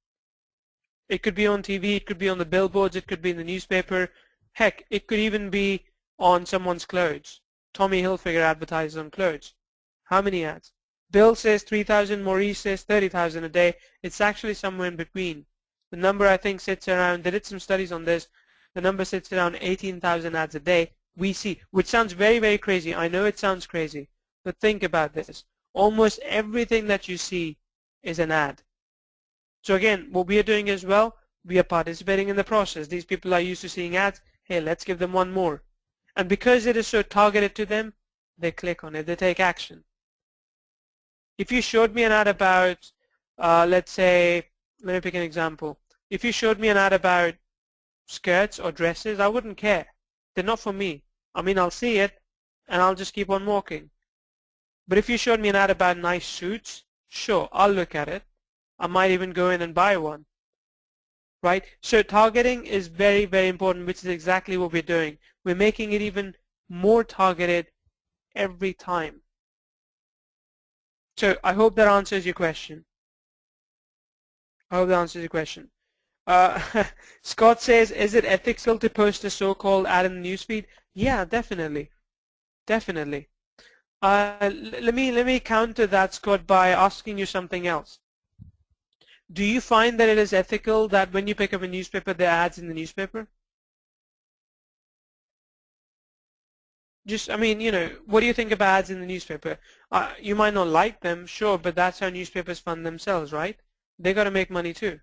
It could be on TV, it could be on the billboards, it could be in the newspaper. Heck, it could even be on someone's clothes. Tommy Hilfiger advertises on clothes. How many ads? Bill says 3,000, Maurice says 30,000 a day. It's actually somewhere in between. The number I think sits around, they did some studies on this, the number sits around 18,000 ads a day we see, which sounds very, very crazy. I know it sounds crazy, but think about this. Almost everything that you see is an ad. So again, what we are doing as well, we are participating in the process. These people are used to seeing ads. Hey, let's give them one more. And because it is so targeted to them, they click on it, they take action. If you showed me an ad about, let's say, let me pick an example. If you showed me an ad about skirts or dresses, I wouldn't care. They're not for me. I mean, I'll see it and I'll just keep on walking. But if you showed me an ad about nice suits, sure, I'll look at it. I might even go in and buy one. Right? So targeting is very, very important, which is exactly what we're doing. We're making it even more targeted every time. So I hope that answers your question. I hope that answers your question. Scott says, is it ethical to post a so-called ad in the newsfeed? Yeah, definitely. Definitely. Let me counter that, Scott, by asking you something else. Do you find that it is ethical that when you pick up a newspaper, there are ads in the newspaper? Just, I mean, what do you think about ads in the newspaper? You might not like them, sure, but that's how newspapers fund themselves, right? They got to make money too.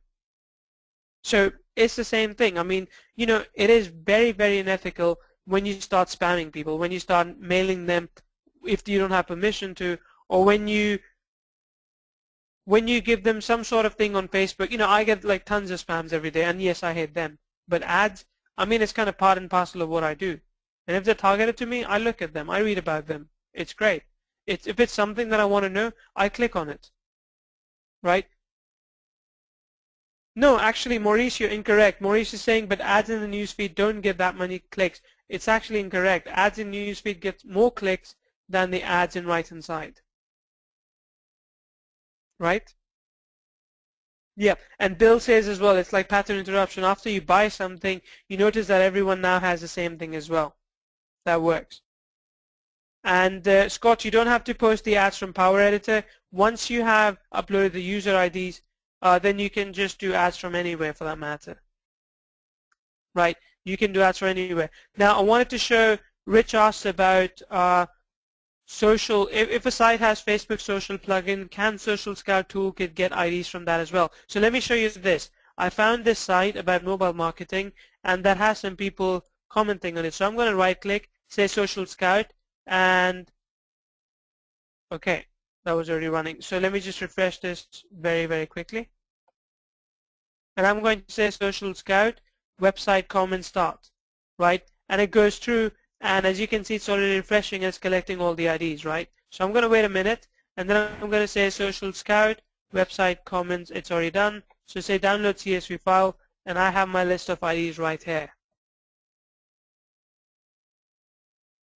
So it's the same thing. I mean, it is very, very unethical when you start spamming people, when you start mailing them if you don't have permission to, or when you give them some sort of thing on Facebook. I get like tons of spams every day, and yes, I hate them. But ads, I mean, it's kind of part and parcel of what I do. And if they're targeted to me, I look at them, I read about them. It's great. If it's something that I want to know, I click on it. Right? No, actually, Maurice, you're incorrect. Maurice is saying, but ads in the newsfeed don't get that many clicks. It's actually incorrect. Ads in newsfeed get more clicks than the ads in right-hand side. Right? Yeah, and Bill says as well, it's like pattern interruption. After you buy something, you notice that everyone now has the same thing as well. That works. And Scott, you don't have to post the ads from Power Editor. Once you have uploaded the user IDs, then you can just do ads from anywhere for that matter. Right? You can do ads from anywhere. Now, I wanted to show, Rich asked about social, if a site has Facebook social plugin, can Social Scout Toolkit get IDs from that as well? So let me show you this. I found this site about mobile marketing, and that has some people commenting on it. So I'm going to right click, say Social Scout, and okay, that was already running. So let me just refresh this very, very quickly. And I'm going to say Social Scout, website comment start, right? And it goes through, and as you can see, it's already refreshing and it's collecting all the IDs, right? So I'm going to wait a minute, and then I'm going to say Social Scout, website comments, it's already done. So say download CSV file, and I have my list of IDs right here.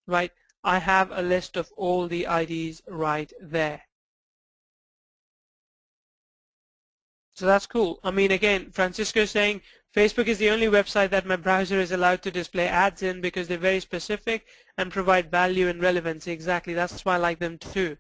Right? I have a list of all the IDs right there. So that's cool. I mean, again, Francisco is saying Facebook is the only website that my browser is allowed to display ads in because they're very specific and provide value and relevancy. Exactly. That's why I like them too.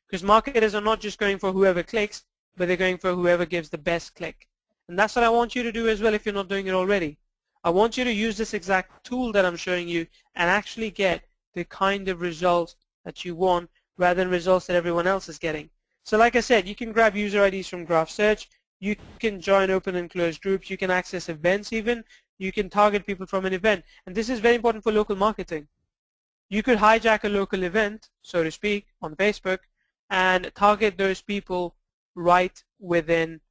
Because marketers are not just going for whoever clicks, but they're going for whoever gives the best click. And that's what I want you to do as well if you're not doing it already. I want you to use this exact tool that I'm showing you and actually get the kind of results that you want rather than results that everyone else is getting. So like I said, you can grab user IDs from Graph Search, you can join open and closed groups, you can access events even, you can target people from an event. And this is very important for local marketing. You could hijack a local event, so to speak, on Facebook and target those people right within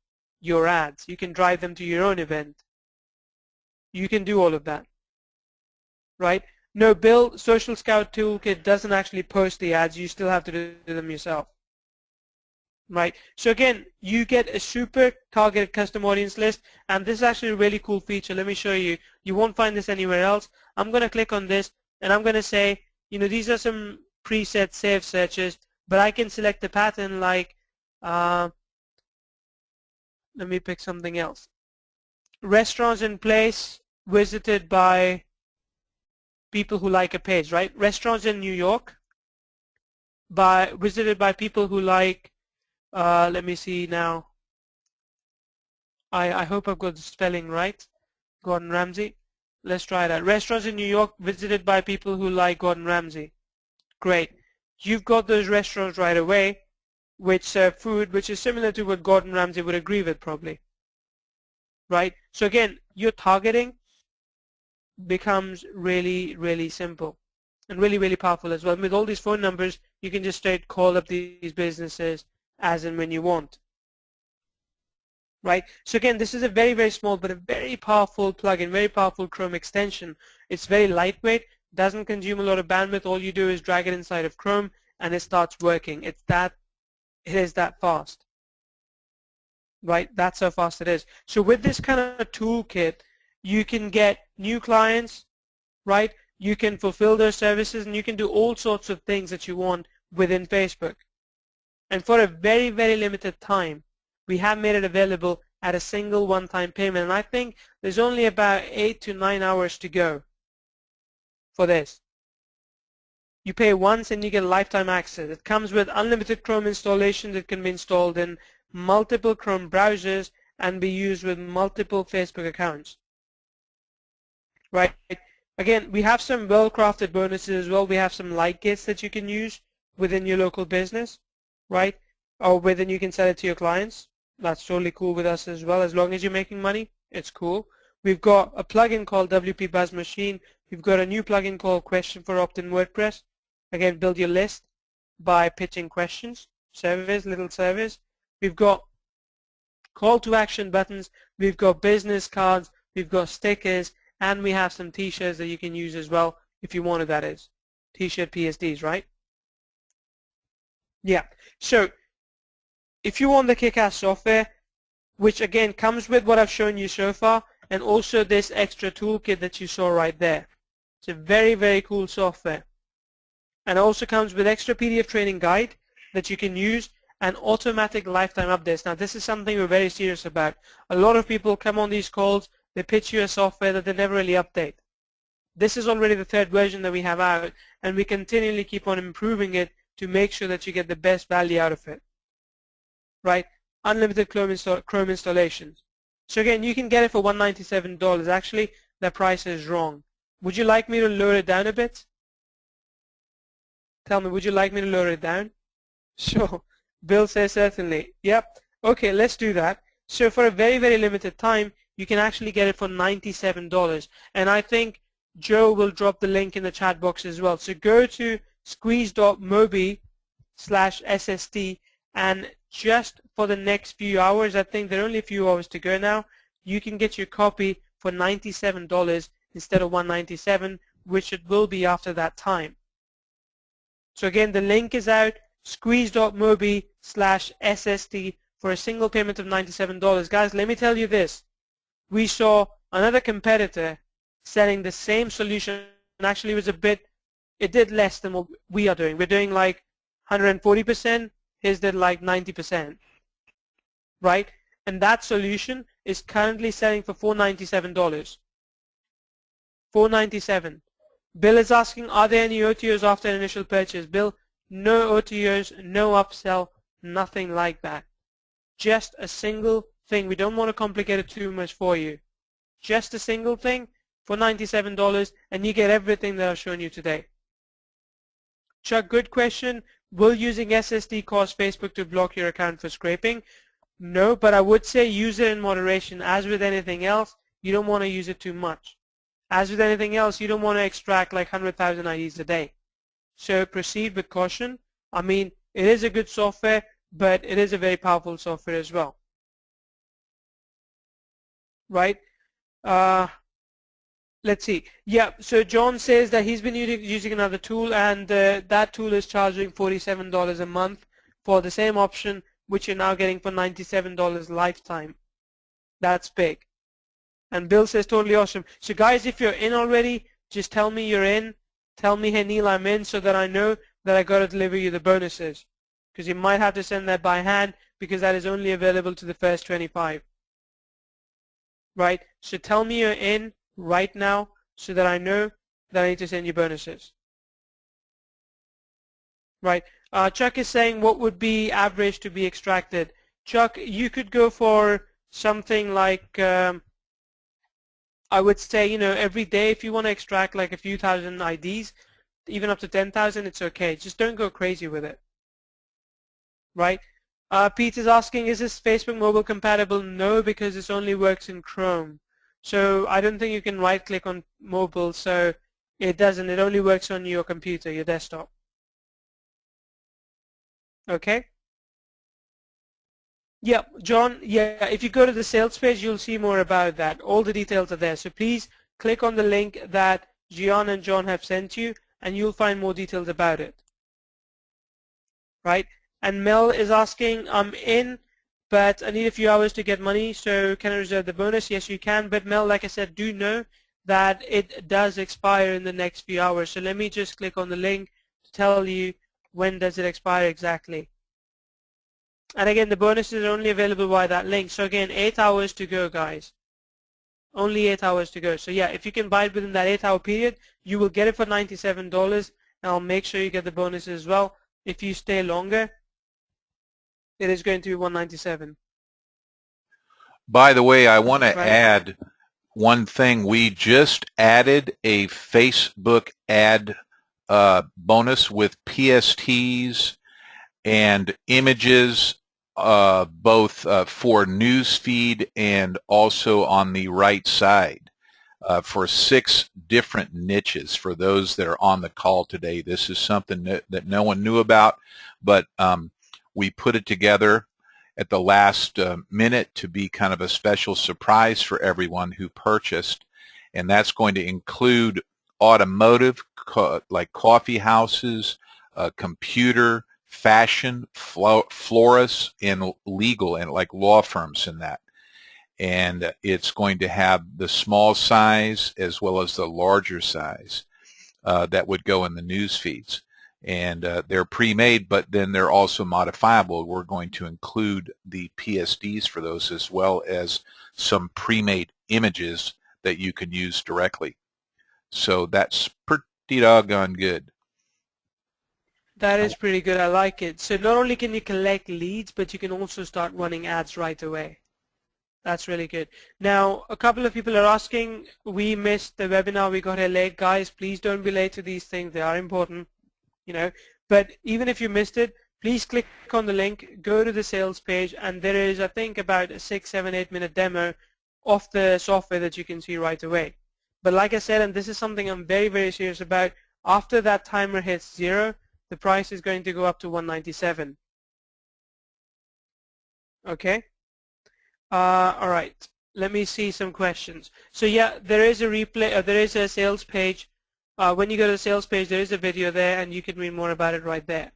your ads. You can drive them to your own event. You can do all of that, right? No, Bill, Social Scout Toolkit doesn't actually post the ads. You still have to do them yourself, right? So again, you get a super targeted custom audience list, and this is actually a really cool feature. Let me show you. You won't find this anywhere else. I'm going to click on this, and I'm going to say, you know, these are some preset saved searches, but I can select a pattern like, let me pick something else. Restaurants in place visited by people who like a page, right? Restaurants in New York visited by people who like, let me see now. I hope I've got the spelling right. Gordon Ramsay. Let's try that. Restaurants in New York visited by people who like Gordon Ramsay. Great. You've got those restaurants right away which serve food which is similar to what Gordon Ramsay would agree with probably. Right? So again, your targeting becomes really, really simple and really, really powerful as well. With all these phone numbers, you can just straight call up these businesses as and when you want. Right? So again, this is a very, very small but a very powerful plugin, very powerful Chrome extension. It's very lightweight, doesn't consume a lot of bandwidth. All you do is drag it inside of Chrome and it starts working. It is that fast. Right? That's how fast it is. So with this kind of toolkit, you can get new clients, right? You can fulfill those services and you can do all sorts of things that you want within Facebook. And for a very, very limited time, we have made it available at a single one-time payment. And I think there's only about 8 to 9 hours to go for this. You pay once and you get lifetime access. It comes with unlimited Chrome installation that can be installed in multiple Chrome browsers and be used with multiple Facebook accounts. Right? Again, we have some well-crafted bonuses as well. We have some like kits that you can use within your local business, right? Or within you can sell it to your clients. That's totally cool with us as well. As long as you're making money, it's cool. We've got a plugin called WP Buzz Machine. We've got a new plugin called Question for Opt-in WordPress. Again, build your list by pitching questions, surveys, little surveys. We've got call to action buttons. We've got business cards. We've got stickers. And we have some t-shirts that you can use as well if you wanted, that is. T-shirt PSDs, right? Yeah. So if you want the kick-ass software, which again comes with what I've shown you so far, and also this extra toolkit that you saw right there. It's a very, very cool software. And it also comes with extra PDF training guide that you can use and automatic lifetime updates. Now this is something we're very serious about. A lot of people come on these calls, they pitch you a software that they never really update. This is already the third version that we have out, and we continually keep on improving it to make sure that you get the best value out of it. Right? Unlimited Chrome installations. So again, you can get it for $197. Actually, the price is wrong. Would you like me to lower it down a bit? Tell me, would you like me to lower it down? Sure. Bill says certainly. Yep. Okay, let's do that. So for a very, very limited time, you can actually get it for $97. And I think Joe will drop the link in the chat box as well. So go to squeeze.mobi/SST, and just for the next few hours, I think there are only a few hours to go now, you can get your copy for $97 instead of $197, which it will be after that time. So again, the link is out, squeeze.mobi/SST for a single payment of $97. Guys, let me tell you this. We saw another competitor selling the same solution, and actually it did less than what we are doing. We're doing like 140%, his did like 90%, right? And that solution is currently selling for $497. $497. Bill is asking, are there any OTOs after initial purchase? Bill, no OTOs, no upsell, nothing like that. Just a single thing. We don't want to complicate it too much for you. Just a single thing for $97, and you get everything that I've shown you today. Chuck, good question. Will using SSD cause Facebook to block your account for scraping? No, but I would say use it in moderation. As with anything else, you don't want to use it too much. As with anything else, you don't want to extract like 100,000 IDs a day. So proceed with caution. I mean, it is a good software, but it is a very powerful software as well. Right? Let's see. Yeah, so John says that he's been using another tool, and that tool is charging $47 a month for the same option, which you're now getting for $97 lifetime. That's big. And Bill says totally awesome. So guys, if you're in already, just tell me you're in. Tell me, hey Neil, I'm in, so that I know that I got to deliver you the bonuses. Because you might have to send that by hand, because that is only available to the first 25. Right? So tell me you're in right now, so that I know that I need to send you bonuses. Right? Chuck is saying, what would be average to be extracted? Chuck, you could go for something like, I would say, you know, every day if you want to extract like a few thousand IDs, even up to 10,000, it's okay. Just don't go crazy with it. Right? Pete is asking, is this Facebook mobile compatible? No, because this only works in Chrome. So I don't think you can right-click on mobile, so it doesn't. It only works on your computer, your desktop. Okay? Yeah, John, yeah, if you go to the sales page, you'll see more about that. All the details are there. So please click on the link that Gian and John have sent you, and you'll find more details about it. Right? And Mel is asking, I'm in, but I need a few hours to get money, so can I reserve the bonus? Yes, you can. But Mel, like I said, do know that it does expire in the next few hours. So let me just click on the link to tell you when does it expire exactly. And again, the bonuses are only available via that link. So again, 8 hours to go, guys. Only 8 hours to go. So yeah, if you can buy it within that 8-hour period, you will get it for $97. And I'll make sure you get the bonuses as well. If you stay longer, it is going to be $197. By the way, I want to add one thing. We just added a Facebook ad bonus with PSTs and images, both for newsfeed and also on the right side for 6 different niches for those that are on the call today. This is something that no one knew about, but we put it together at the last minute to be kind of a special surprise for everyone who purchased, and that's going to include automotive, like coffee houses, computer, fashion, florists, and legal, and like law firms in that. And it's going to have the small size as well as the larger size that would go in the news feeds. And they're pre-made, but then they're also modifiable. We're going to include the PSDs for those, as well as some pre-made images that you can use directly. So that's pretty doggone good. That is pretty good. I like it. So not only can you collect leads, but you can also start running ads right away. That's really good. Now, a couple of people are asking, we missed the webinar, we got here late. Guys, please don't be late to these things. They are important, you know. But even if you missed it, please click on the link, go to the sales page, and there is, I think, about a 6, 7, 8-minute demo of the software that you can see right away. But like I said, and this is something I'm very, very serious about, after that timer hits 0, the price is going to go up to 197. Okay? All right. Let me see some questions. So yeah, there is a replay, there is a sales page. When you go to the sales page, there is a video there, and you can read more about it right there.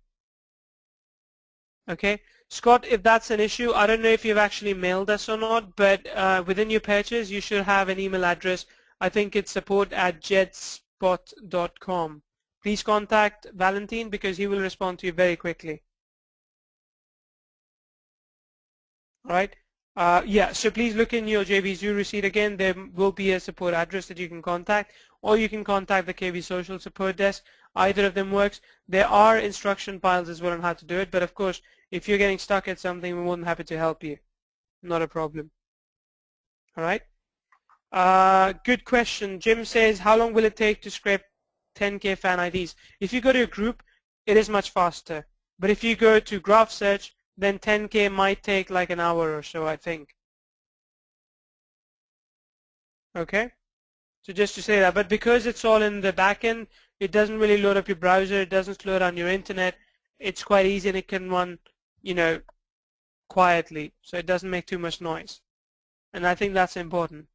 Okay, Scott, if that's an issue, I don't know if you've actually mailed us or not, but within your purchase, you should have an email address. I think it's support@jetspot.com. Please contact Valentine because he will respond to you very quickly. All right. Yeah, so please look in your JVZoo receipt again. There will be a support address that you can contact, or you can contact the KV Social Support Desk. Either of them works. There are instruction files as well on how to do it, but of course, if you're getting stuck at something, we're more than happy to help you. Not a problem. All right. Good question. Jim says, how long will it take to scrape 10K fan IDs? If you go to a group, it is much faster. But if you go to graph search, then 10K might take like an hour or so, I think. Okay? So just to say that. But because it's all in the backend, it doesn't really load up your browser. It doesn't slow down your internet. It's quite easy and it can run, you know, quietly. So it doesn't make too much noise. And I think that's important.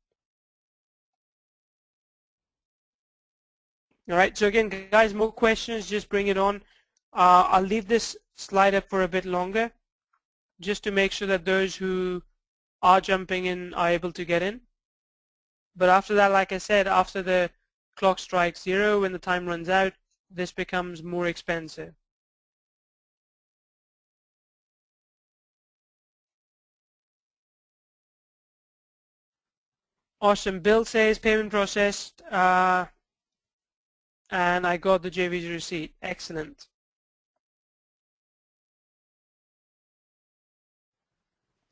All right, so again, guys, more questions, just bring it on. I'll leave this slide up for a bit longer, just to make sure that those who are jumping in are able to get in. But after that, like I said, after the clock strikes 0, when the time runs out, this becomes more expensive. Awesome. Bill says payment processed, and I got the JV's receipt. Excellent.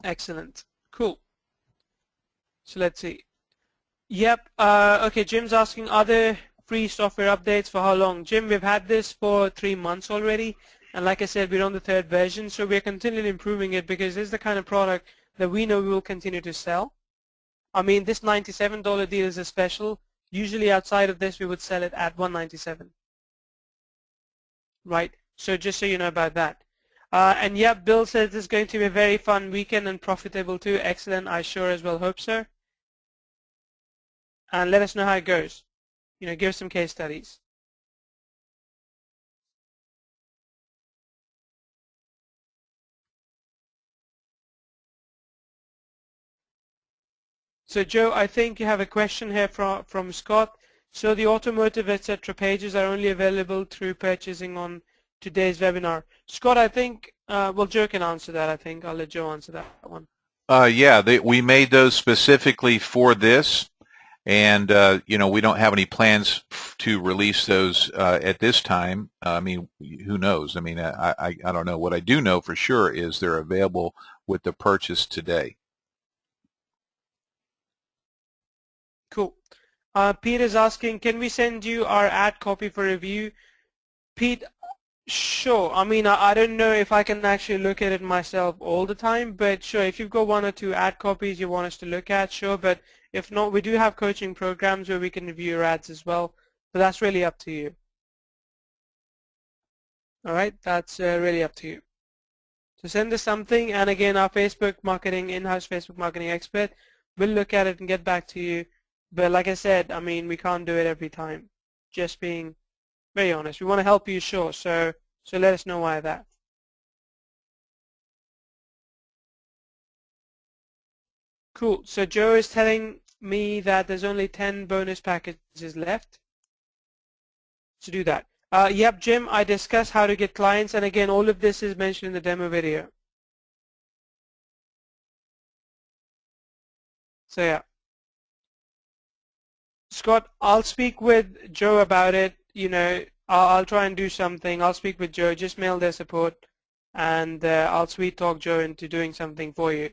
Excellent. Cool. So let's see. Yep. Okay, Jim's asking, are there free software updates for how long? Jim, we've had this for 3 months already. And like I said, we're on the 3rd version. So we're continually improving it because this is the kind of product that we know we will continue to sell. I mean, this $97 deal is a special. Usually outside of this, we would sell it at $197. Right? So just so you know about that. And yeah, Bill says this is going to be a very fun weekend and profitable too. Excellent. I sure as well hope so. And let us know how it goes. You know, give some case studies. So Joe, I think you have a question here from Scott. So the automotive, etc. pages are only available through purchasing on today's webinar. Scott, I think, well, Joe can answer that, I think. I'll let Joe answer that one. Yeah, we made those specifically for this. And, you know, we don't have any plans to release those at this time. I mean, who knows? I mean, I don't know. What I do know for sure is they're available with the purchase today. Cool. Pete is asking, can we send you our ad copy for review? Pete, sure. I mean, I don't know if I can actually look at it myself all the time, but sure, if you've got 1 or 2 ad copies you want us to look at, sure. But if not, we do have coaching programs where we can review your ads as well. But that's really up to you. All right, that's really up to you. So send us something, and again, our Facebook marketing, in-house Facebook marketing expert will look at it and get back to you. But like I said, I mean, we can't do it every time. Just being very honest. We want to help you, sure. So let us know why that. Cool. So Joe is telling me that there's only 10 bonus packages left to do that. Yep, Jim, I discussed how to get clients, and again, all of this is mentioned in the demo video. So yeah. Scott, I'll speak with Joe about it. You know, I'll try and do something. I'll speak with Joe. Just mail their support, and I'll sweet talk Joe into doing something for you.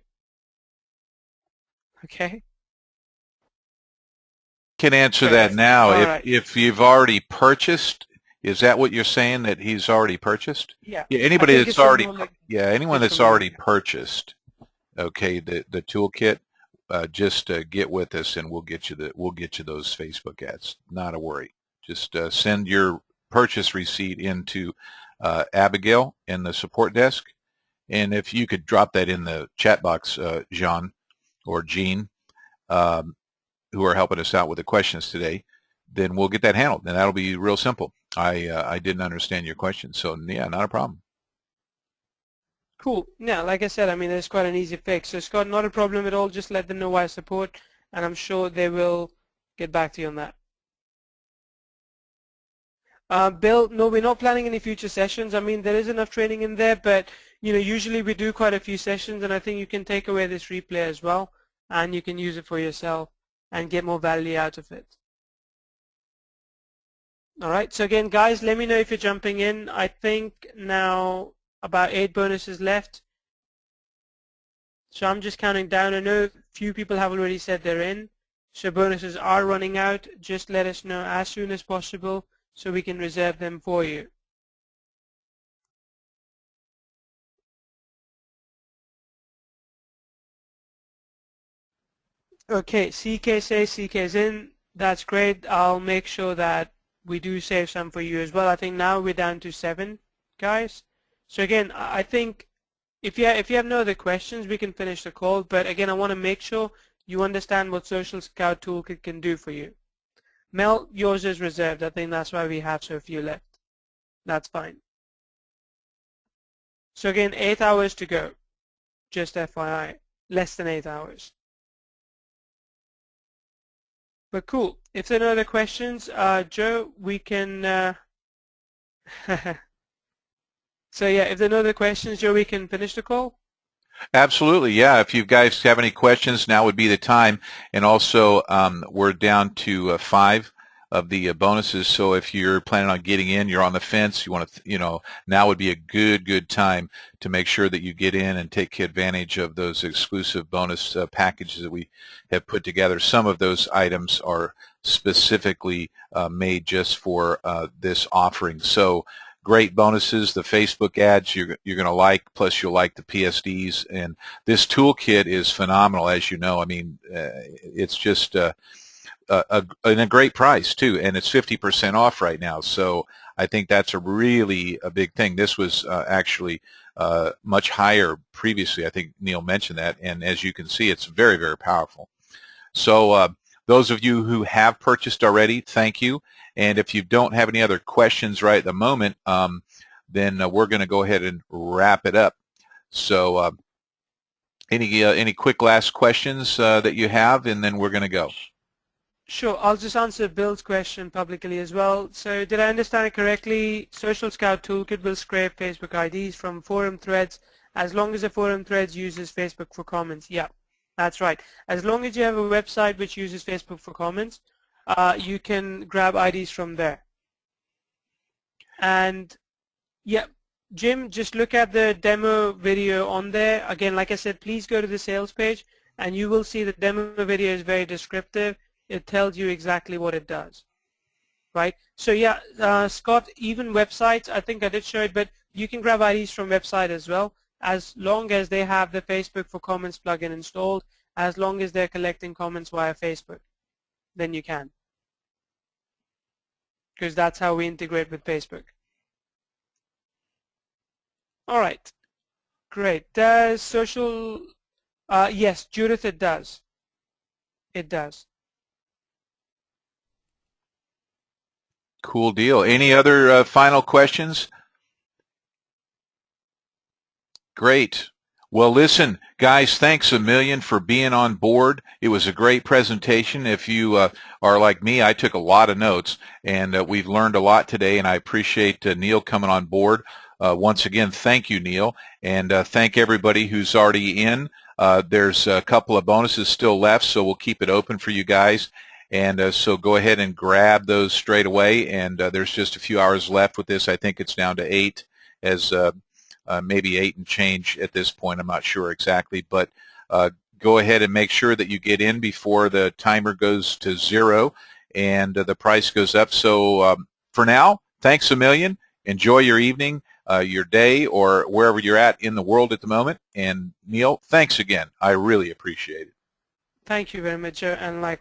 Okay? Can answer that now. All right. If you've already purchased, Is that what you're saying, that he's already purchased? Yeah, Yeah, I anybody think that's it's from already, Neil. yeah, anyone It's that's from Neil. already purchased, okay, the toolkit, just get with us and we'll get you those Facebook ads. Not a worry. Just send your purchase receipt into Abigail in the support desk, and if you could drop that in the chat box, Jean or Jean, um, who are helping us out with the questions today, then we'll get that handled, and that'll be real simple. I didn't understand your question, so yeah, not a problem. Cool. Yeah, like I said, I mean, it's quite an easy fix. So Scott, not a problem at all. Just let them know why support, and I'm sure they will get back to you on that. Bill, no, we're not planning any future sessions. I mean, there is enough training in there, but usually we do quite a few sessions, and I think you can take away this replay as well, and you can use it for yourself and get more value out of it. All right. So again, guys, let me know if you're jumping in. I think now about 8 bonuses left. So I'm just counting down. I know a few people have already said they're in. So bonuses are running out. Just let us know as soon as possible so we can reserve them for you. Okay, CK says CK's in. That's great. I'll make sure that we do save some for you as well. I think now we're down to 7 guys. So again, I think if you have no other questions, we can finish the call. But again, I want to make sure you understand what Social Scout Toolkit can do for you. Mel, yours is reserved. I think that's why we have so few left. That's fine. So again, 8 hours to go. Just FYI, less than 8 hours. But cool. If there are no other questions, Joe, we can. So yeah, if there are no other questions, Joe, we can finish the call. Absolutely, yeah. If you guys have any questions, now would be the time. And also, we're down to 5 of the bonuses. So if you're planning on getting in, you're on the fence, you want to, now would be a good time to make sure that you get in and take advantage of those exclusive bonus packages that we have put together. Some of those items are specifically made just for this offering. So great bonuses, the Facebook ads you're going to like, plus you'll like the PSDs, and this toolkit is phenomenal, as you know. I mean, it's just a great price too, and it's 50% off right now. So I think that's a big thing. This was actually much higher previously. I think Neil mentioned that, and as you can see, it's very powerful. So those of you who have purchased already, thank you. And if you don't have any other questions right at the moment, then we're going to go ahead and wrap it up. So any quick last questions that you have, and then we're going to go. Sure, I'll just answer Bill's question publicly as well. So did I understand it correctly? Social Scout Toolkit will scrape Facebook IDs from forum threads as long as the forum threads uses Facebook for comments. Yeah, that's right. As long as you have a website which uses Facebook for comments, you can grab IDs from there. And yeah, Jim, just look at the demo video on there. Again, like I said, please go to the sales page and you will see the demo video is very descriptive. It tells you exactly what it does, right? So yeah, Scott, even websites, I think I did show it, but you can grab IDs from website as well, as long as they have the Facebook for Comments plugin installed, as long as they're collecting comments via Facebook, then you can. Because that's how we integrate with Facebook. All right, great. Does social, yes, Judith, it does. It does. Cool deal. Any other final questions? Great. Well, listen, guys, thanks a million for being on board. It was a great presentation. If you are like me, I took a lot of notes, and we've learned a lot today, and I appreciate Neil coming on board. Once again, thank you, Neil, and thank everybody who's already in. There's a couple of bonuses still left, so we'll keep it open for you guys. And so go ahead and grab those straight away, and there's just a few hours left with this. I think it's down to 8 as maybe 8 and change at this point. I'm not sure exactly, but go ahead and make sure that you get in before the timer goes to 0 and the price goes up. So for now, thanks a million. Enjoy your evening, your day, or wherever you're at in the world at the moment. And Neil, thanks again. I really appreciate it. Thank you very much, Joe, and like